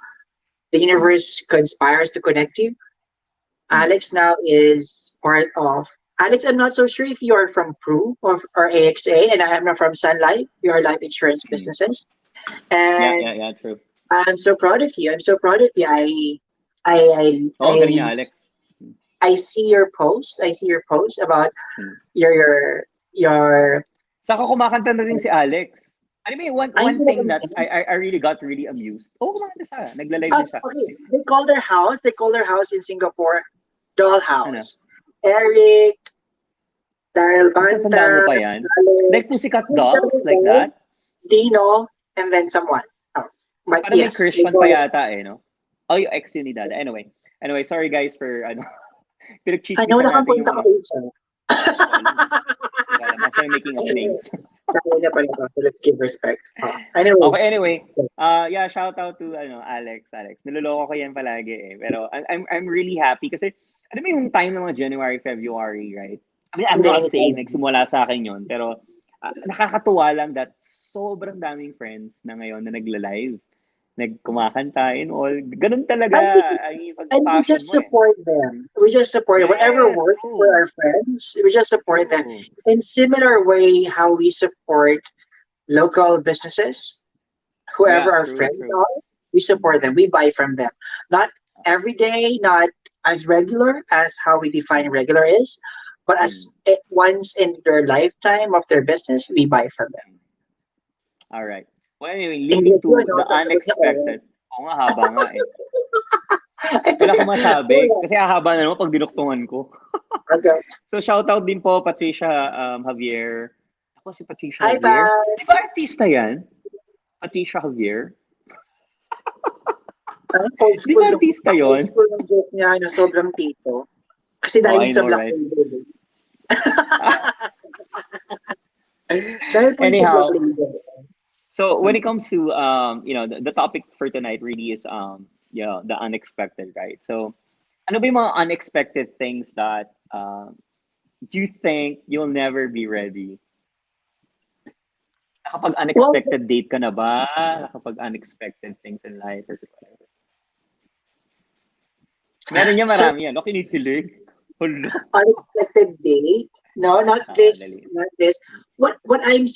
the mm, universe conspires to connect you. mm, Alex now is part of. Alex, I'm not so sure if you are from Pru or AXA, and I am not from Sun Life. We are life insurance mm. businesses, Yeah, and yeah, yeah, true. I'm so proud of you. I'm so proud of you. I, I, Oo, galing niya, I, Alex. Mm, I see your posts. I see your posts about mm. your. Saka kumakanta na rin si Alex. Ano ba yung Ay, one hindi na thing kami that I really got really amused? Oo, kumakanta siya. Nagla-live din siya. Okay. They call their house in Singapore Ano? Dollhouse. Eric, Daryl Natatanda mo Banta, pa yan? Like Alex, Pussycat who's the Dolls? other Like guy? that? Dino, and then someone else. But Parang may yes, they Christian call pa it. yata eh, no? Oh, yung ex yun ni Dada. Anyway, sorry guys for ano, Ano, pinagchismisan wala kang natin yung punta ka mga, sa. hindi ko alam eh. Hindi ko alam. Actually, making up names. Sorry na pala ba? So let's give respect. Anyway, Okay, anyway. Yeah, shout out to Alex. Niloloko ko yan palagi eh. Pero I'm really happy kasi ano mo yung time ng mga January, February, right? I mean, I'm hindi, not saying anytime. nagsimula sa akin yon, pero nakakatuwa lang that sobrang daming friends na ngayon na nagla-live, nagkumakanta and all. Ganun talaga And we just ay and we pag-passion just mo eh. support them. We just support whatever Yes, works for true. our friends. We just support them True. in similar way how we support local businesses, Yeah, whoever our true, friends true. are, we support them. We buy from them. Not every day, not as regular as how we define regular is, but Mm. as once in their lifetime of their business, we buy from them. All right. Well, anyway, Hindi leading yun, to no? the Tapos sabi niya, oh. unexpected. Oo nga, haba nga eh. Wala akong masabi kasi hahaba na naman pag dinuktungan ko. Okay. So, shout out din po Patricia Javier. Ako si Patricia Hi, Javier. bye. Di ba artista yan? Patricia Javier? Ang old Di school ba nung, artista ang old yon? school ng joke niya, no, sobrang tito. Kasi Oh, dahil I sa know, Black right? Label. Dahil po yun sa Black Anyhow, Label. so when it comes to the topic for tonight really is the unexpected, right? So ano ba yung mga unexpected things that you think you'll never be ready? Nakapag Well, unexpected date ka na ba? Nakapag unexpected things in life or whatever? Meron niya so marami yan. No, kinikilig. Hulo. Unexpected date. No, not this, Dali. not this. What I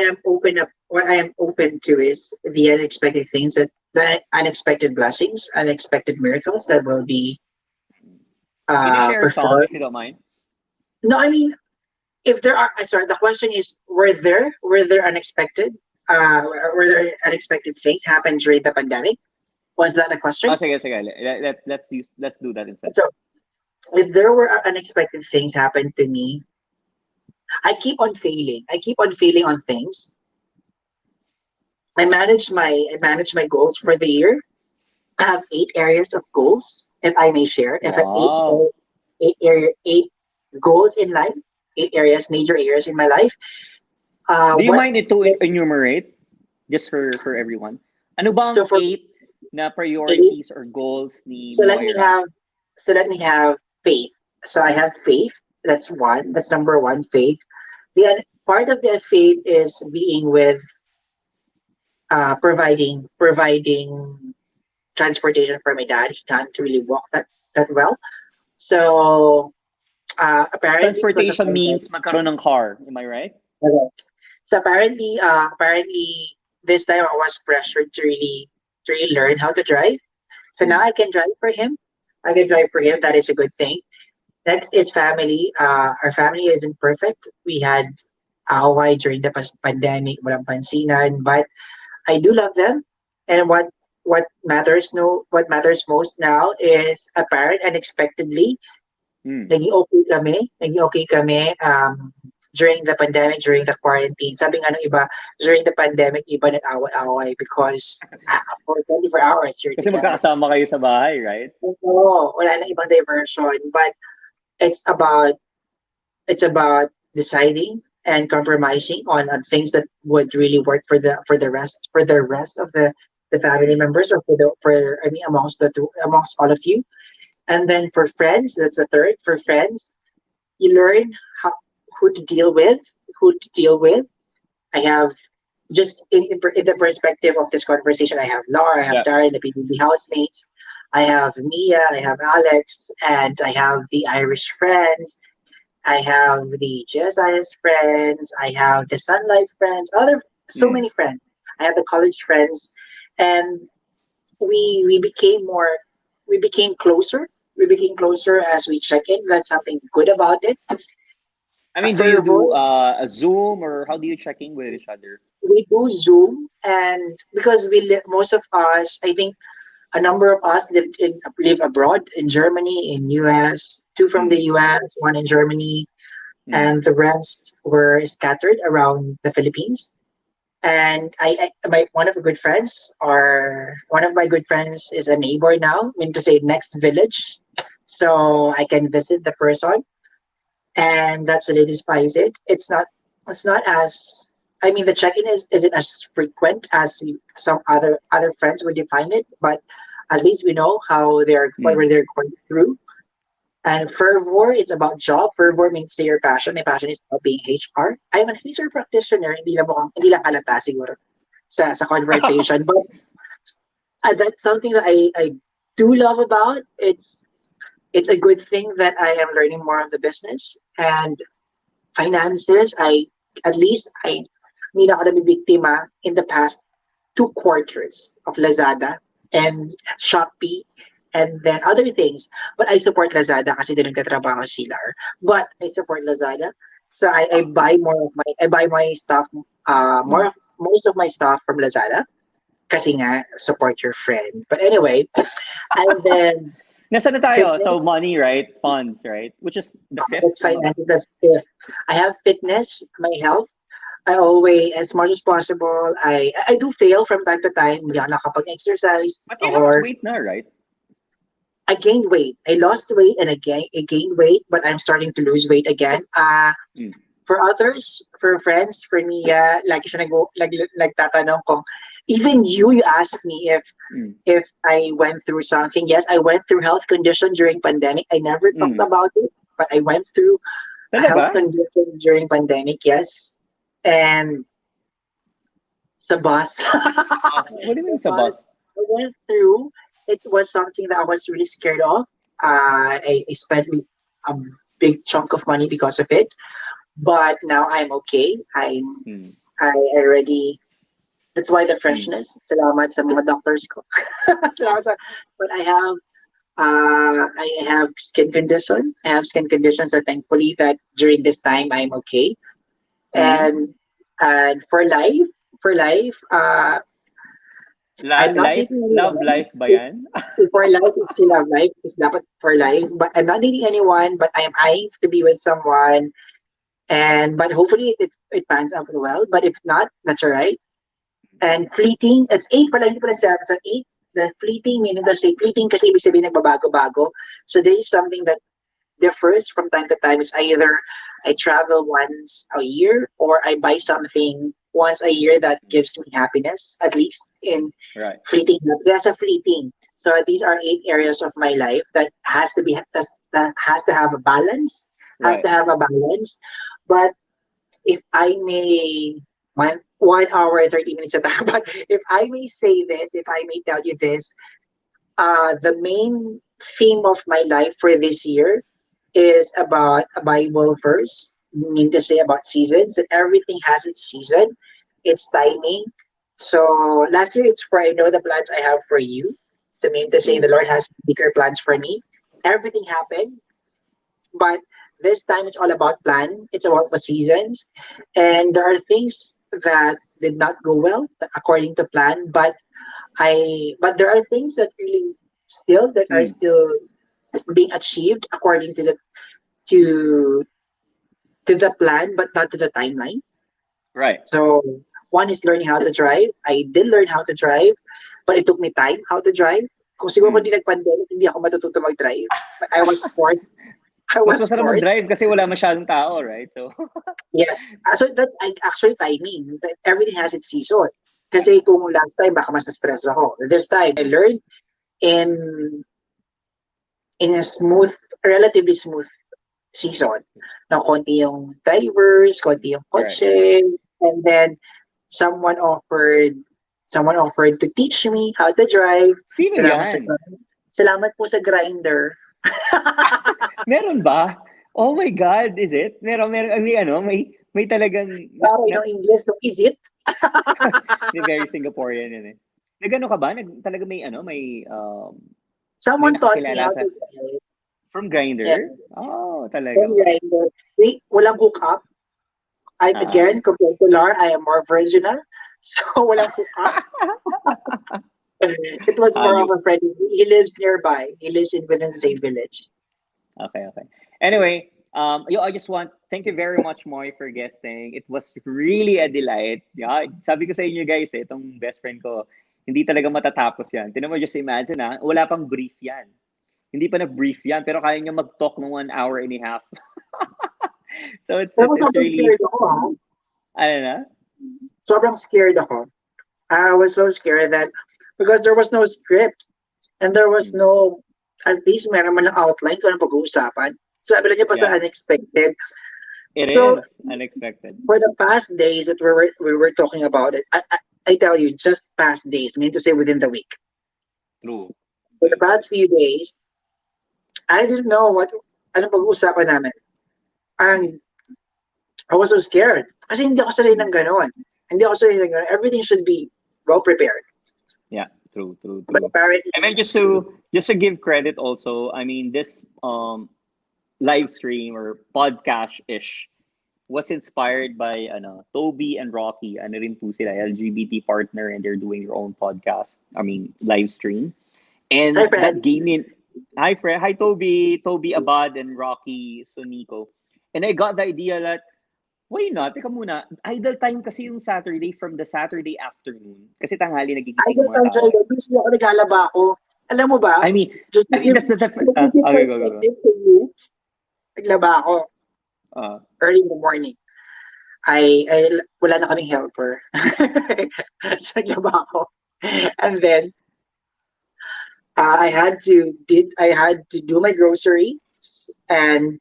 am open to is the unexpected things, that the unexpected blessings, unexpected miracles that will be Can you share some if performed. you don't mind? No, I mean, if there are, sorry, the question is, were there unexpected were there unexpected things happen during the pandemic? Was that a Oh, question? sige, sige. Let's do that instead. So if there were unexpected things happen to me, I keep on failing on things. I manage my goals for the year. I have 8 areas of goals, if I may share. If I have Wow. eight goals in life, 8 areas, major areas in my life. Do you What mind it to enumerate just for everyone? Ano so bang for 8 na eight, priorities or goals ni so let me Moira? have so let me have faith. So I have faith. That's one. That's number one, faith. Part of the faith is being with providing transportation for my dad. He can't really walk that well. So apparently because of Transportation pandemic. means magkaroon ng car. Am I right? Okay. So apparently this time I was pressured to really learn how to drive. So now Mm. I can drive for him. I can drive for him. That is a good thing. Next is family. Our family isn't perfect. We had away during the pandemic, walang pansinan, but I do love them. And what matters most now is apparent unexpectedly Mm. naging okay kami during the pandemic, during the quarantine. Sabi nga ng iba, during the pandemic, iba nag-away-away because for 24 hours you're Kasi together. magkakasama kayo sa bahay, right? Oo, wala na ibang diversion. But it's about it's about deciding and compromising on things that would really work for the rest of the family members, or for I mean amongst all of you. And then for friends, that's a third. For friends, you learn how who to deal with, who to deal with. I have just in the perspective of this conversation, I have Laura, I have Yeah. Darren, the PBB housemates, I have Mia, I have Alex, and I have the Irish friends, I have the GSIS friends, I have the Sun Life friends, other so Mm. many friends. I have the college friends, and we became more, we became closer. We became closer as we check in. That's something good about it. I mean, do you Fervor, do a Zoom or how do you check in with each other? we do Zoom, and because most of us, I think a number of us live abroad in Germany, in US, two from the Mm. US, one in Germany, Mm. and the rest were scattered around the Philippines. And one of the good friends, or one of my good friends, is a neighbor now. I mean to say, next village, so I can visit the person, and that solidifies it. It's not as, I mean, the check-in isn't as frequent as some other friends would define it, but at least we know how what Mm. they're going through. And fervor, it's about job. Fervor means to your passion. My passion is about being HR. I'm an HR practitioner. Hindi lang halata siguro sa conversation. But that's something that I do love about. It's a good thing that I am learning more of the business and finances. At least I hindi na ako nabibiktima in the past 2 quarters of Lazada and Shopee and then other things. But I support Lazada kasi din nagtatrabaho sila. But I support Lazada. So I buy my stuff, Mm. most of my stuff from Lazada kasi nga support your friend. But anyway, and then Nasa na tayo? fitness. So money, right? Funds, right? Which is the fifth, That's tama ba? finances. That's fifth. I have fitness, my health. I always, as much as possible, I do fail from time to time. Hindi ako nakapag-exercise, But you lost or weight now, right? I gained weight. I lost weight and I gained weight, but I'm starting to lose weight again. Mm. For others, for friends, for me, lagi siya nagtatanong kung, even you asked me Mm. if I went through something. Yes, I went through health condition during pandemic. I never talked Mm. about it, but I went through a health Talaga? condition during pandemic. Yes, and sa bus. Sa bus. What do you The mean sa bus bus? I went through, it was something that I was really scared of. I spent a big chunk of money because of it. But now I'm okay. Mm. I already, that's why the Mm. freshness. Salamat sa mga doctors ko. Salamat sa, but I have skin condition. I have skin condition, so thankfully that during this time I'm okay. Mm. And for life, I'm not Life, dating love anyone. life ba yan? For life, it's still love life. It's dapat for life. But I'm not dating anyone. But I'm eyeing to be with someone. And but hopefully it pans out well. But if not, that's alright. And fleeting, it's eight pala, hindi pala seven. So eight, the fleeting, meaning to say fleeting kasi ibig sabihin nagbabago-bago. So this is something that differs from time to time. It's either I travel once a year or I buy something once a year that gives me happiness, at least in Right. fleeting. That's a fleeting. So these are eight areas of my life that has to be that has to have a balance. Has Right. to have a balance. But if I may, 1 hour and 30 minutes at that. But if I may say this, if I may tell you this, the main theme of my life for this year is about a Bible verse, mean to say about seasons, that everything has its season, its timing. So last year it's for I know the plans I have for you. So mean to say the True. Lord has bigger plans for me. Everything happened, but this time it's all about plan. It's about the seasons, and there are things that did not go well according to plan. But there are things that really still that are Mm. still being achieved according to to the plan, but not to the timeline. Right. So one is learning how to drive. I did learn how to drive, but it took me time how to drive. Kung siguro Mm. hindi nag-pandemic, hindi ako matututo mag-drive. But I was forced. I Mas was masarap forced. mag-drive kasi wala masyadong tao, right? So, Yes. So that's actually timing. That everything has its season. Kasi kung last time, baka mas stress ako. This time, I learned in in a smooth, relatively smooth season. Na konti yung drivers, konti yung right. kotse, and then someone offered someone offered to teach me how to drive. Sino Salamat sa yan? salamat po sa grinder. Meron ba? Oh my God, is it? Meron, may ano, may talagang, Sorry, no English, no is it? may very Singaporean yun eh. Nagano ka ba? Talaga may Someone taught me nakakilala how sa, to drive. from Yeah, Grindr? Oh, talaga from ba? grinder. Wait, walang hook up. I Ah. again, compared to Lar, I am more virginal. So walang hook up. It was more of Hayop. a friend. He lives nearby. He lives in within the same village. Okay, okay. Anyway, I just want, thank you very much, Moy, for guesting. It was really a delight. Yeah, sabi ko sa inyo guys, itong best friend ko, hindi talaga matatapos yan. Tinan mo, just imagine wala pang brief yan. Hindi pa na-brief yan, pero kaya niya mag-talk ng 1 hour and a half. So Pero it's sobrang scared really, ako, ha? ano na? Sobrang scared ako. I was so scared that because there was no script and there was Hmm. no, at least meron man ng outline kung ano pag-uusapan. Sabi lang niya pa sa Yeah, unexpected. it So is unexpected. for the past days that we were talking about it, I tell you, just past days, I mean to say within the week. True. For the past few days, I didn't know ano pag-uusapan namin. Hmm. And I was so scared. Kasi hindi ako sanay Hmm. ng ganon. Hindi ako sanay ng ganon. Everything should be well prepared. Yeah, true, true, But true. apparently, And then just to give credit also, I mean this live stream or podcast ish was inspired by Toby and Rocky. Ano rin po sila, LGBT partner, and they're doing their own podcast. I mean live stream. hi And friend, that gave me hi Fred, hi Toby Abad and Rocky Sonico. And I got the idea that why not? Teka muna, idle time kasi yung Saturday from the Saturday afternoon. Kasi tanghali I nagigising just yung mga tao enjoy eh. it. Busy ako naglalaba ako. Alam mo ba, I mean, just to give, that's the just to give okay, go. perspective to you, naglaba ako Uh, early in the morning. Wala na kaming helper. So naglaba ako. And then, I had to do my groceries and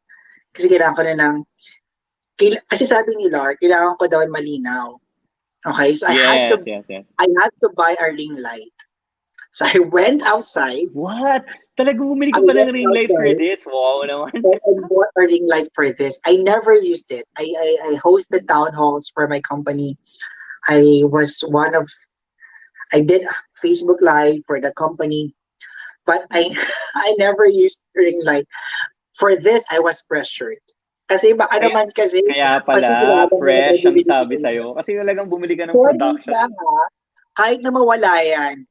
kasi kailangan ko na kasi sabi ni Lar, kailangan ko daw malinaw. Okay, so yes, yes, yes. I had to buy a ring light. So I went outside. What? Talagang bumili I ka pa ng went ring light for outside this? Wow naman. and bought a ring light for this. I never used it. I hosted town halls for my company. I was one of I did Facebook Live for the company, but I I never used ring light. For this, I was pressured. Kasi baka Kaya, naman kasi kaya pala, masigurado mo na fresh ang bibili ko sabi rin. sa'yo. Kasi talagang bumili ka ng For this production. lang ha, kahit na mawala yan,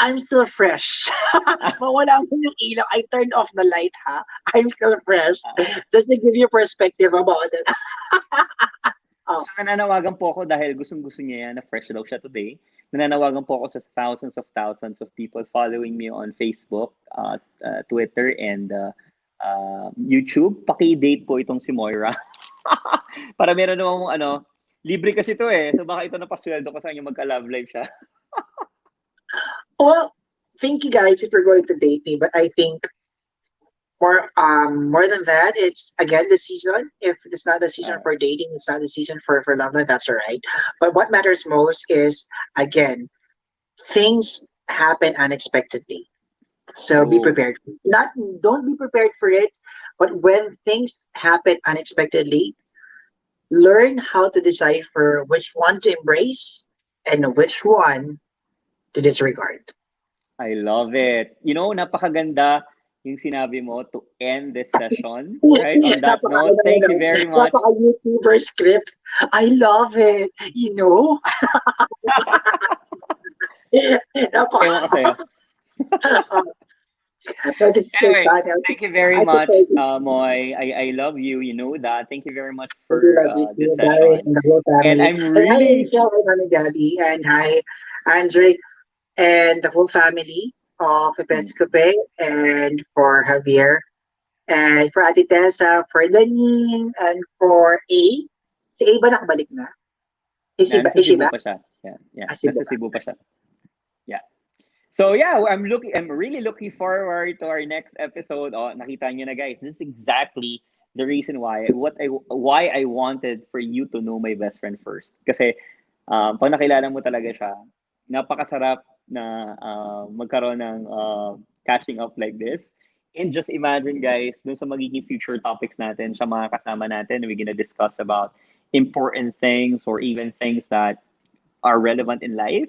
I'm still fresh. Mawala mo yung ilaw. I turned off the light ha. I'm still fresh. Just to give you perspective about it. Oh, So, nananawagan po ako dahil gustong-gusto niya yan na fresh daw siya today. Nananawagan po ako sa thousands of people following me on Facebook, Twitter, and YouTube. Paki-date po itong si Moira. Para meron namang libre kasi to eh. So baka ito na pasweldo ko sa inyo magka-love life siya. well, thank you guys if you're going to date me, but I think more than that, it's again the season. If it's not the season Uh, for dating, it's not the season for love life, that's all right. But what matters most is again, things happen unexpectedly. So be true. prepared. Not don't be prepared for it, but when things happen unexpectedly, learn how to decipher which one to embrace and which one to disregard. I love it. You know, napakaganda yung sinabi mo to end this session. Right? On that note, Napaka thank you very much. napaka YouTuber script. I love it. You know? Ewan ko Napaka sa'yo. that is so Anyway, funny. thank you very I could much, tell you. Moy. I love you. You know that. Thank you very much I do for love you this too, Darren, session. and the whole And family. I'm And hi, really, Rachel, hi, Mami Gabby, and hi, Andre, and the whole family of mm, Episcope, and for Javier, and for Ate Tessa, for Lanin, and for A. Si A ba nakabalik na? nasa Is she Cebu back? pa siya. Yeah, yeah. Ah, si Nasa ba? Cebu pa siya. Yeah. So yeah, I'm really looking forward to our next episode. Oh, nakita niyo na guys. This is exactly the reason why I wanted for you to know my best friend first. Kasi pag nakilala mo talaga siya, napakasarap na magkaroon ng catching up like this. And just imagine guys, dun sa magiging future topics natin, siya mga kasama natin, we're gonna discuss about important things or even things that are relevant in life.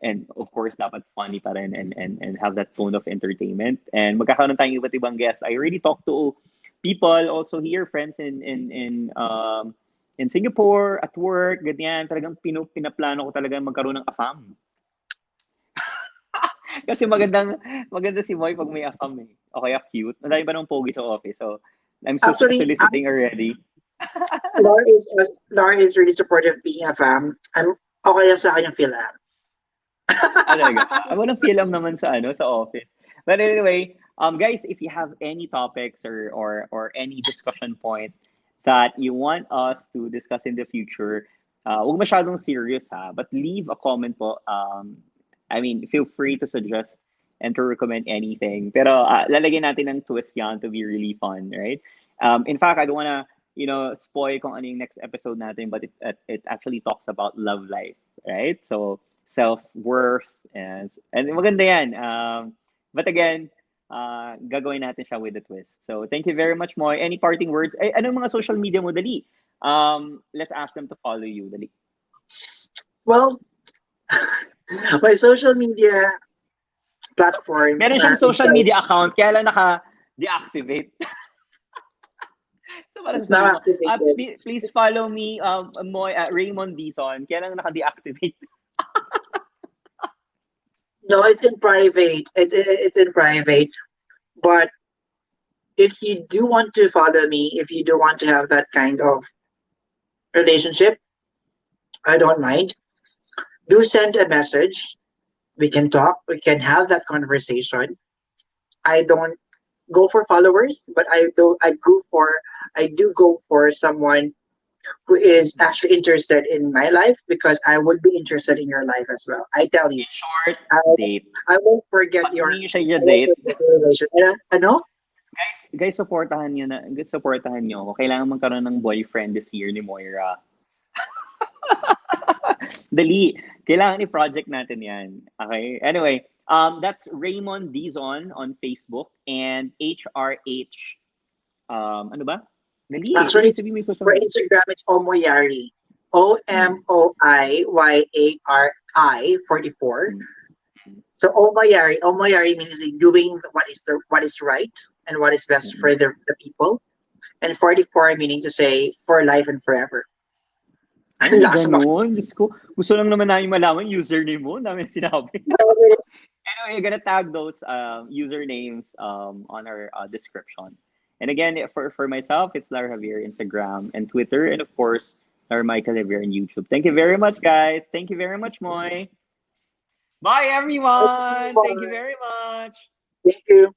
And of course, dapat funny pa rin and have that tone of entertainment. And magkakaroon tayong iba't ibang guests. I already talked to people also here, friends in Singapore, at work, ganyan. Talagang pinaplano ko talaga magkaroon ng AFAM. Kasi maganda si Moy pag may AFAM eh. O kaya cute. Nadami ba ng pogi sa office? So, I'm Actually, soliciting already. Laura is really supportive being a fam. I'm okay lang sa akin yung feel app. Talaga. Walang film naman sa office. But anyway, guys, if you have any topics or any discussion point that you want us to discuss in the future, huwag masyadong serious ha, but leave a comment po. I mean, feel free to suggest and to recommend anything. Pero lalagyan natin ng twist yan to be really fun, right? In fact, I don't wanna, spoil kung ano yung next episode natin, but it actually talks about love life, right? So, self-worth, and maganda yan. But again, gagawin natin siya with a twist. So, thank you very much, Moy. Any parting words? Ay, anong mga social media mo, dali? Let's ask them to follow you, dali. Well, my social media platforms Meron siyang are social inside. media account, kaya lang naka-deactivate. So, parang It's sabi not mo, activated. please follow me, Moy, Raymond Dizon, kaya lang naka-deactivate. No, it's in private. It's in private. But if you do want to follow me, if you do want to have that kind of relationship, I don't mind. Do send a message. We can talk. We can have that conversation. I don't go for followers, but I do go for someone who is actually interested in my life because I would be interested in your life as well. I tell you, In short, I date. I won't forget Pag your hindi nyo siya I won't date, forget your relation. Ano? guys, supportahan nyo. Kailangan magkaroon ng boyfriend this year ni Moira. Dali. Kailangan i-project natin yan. Okay? Anyway, That's Raymond Dizon on Facebook and HRH. Ano ba? Dali, Actually, dali, it's, sabihin mo yung social for media. Instagram, it's Omoyari. Omoiyari 44. Mm. So Omoyari means doing what is right and what is best Mm. for the people. And 44 meaning to say for life and forever. Ay, Ang may lakas mo. ganun. Diyos ko. Gusto lang naman namin malaman username mo. Ang dami sinabi. Anyway, you're gonna tag those usernames on our description. And again, for myself, it's Lara Javier, Instagram and Twitter, and of course, Lara Michael Javier on YouTube. Thank you very much, guys. Thank you very much, Moy. Bye, everyone. Thank you very much. Thank you.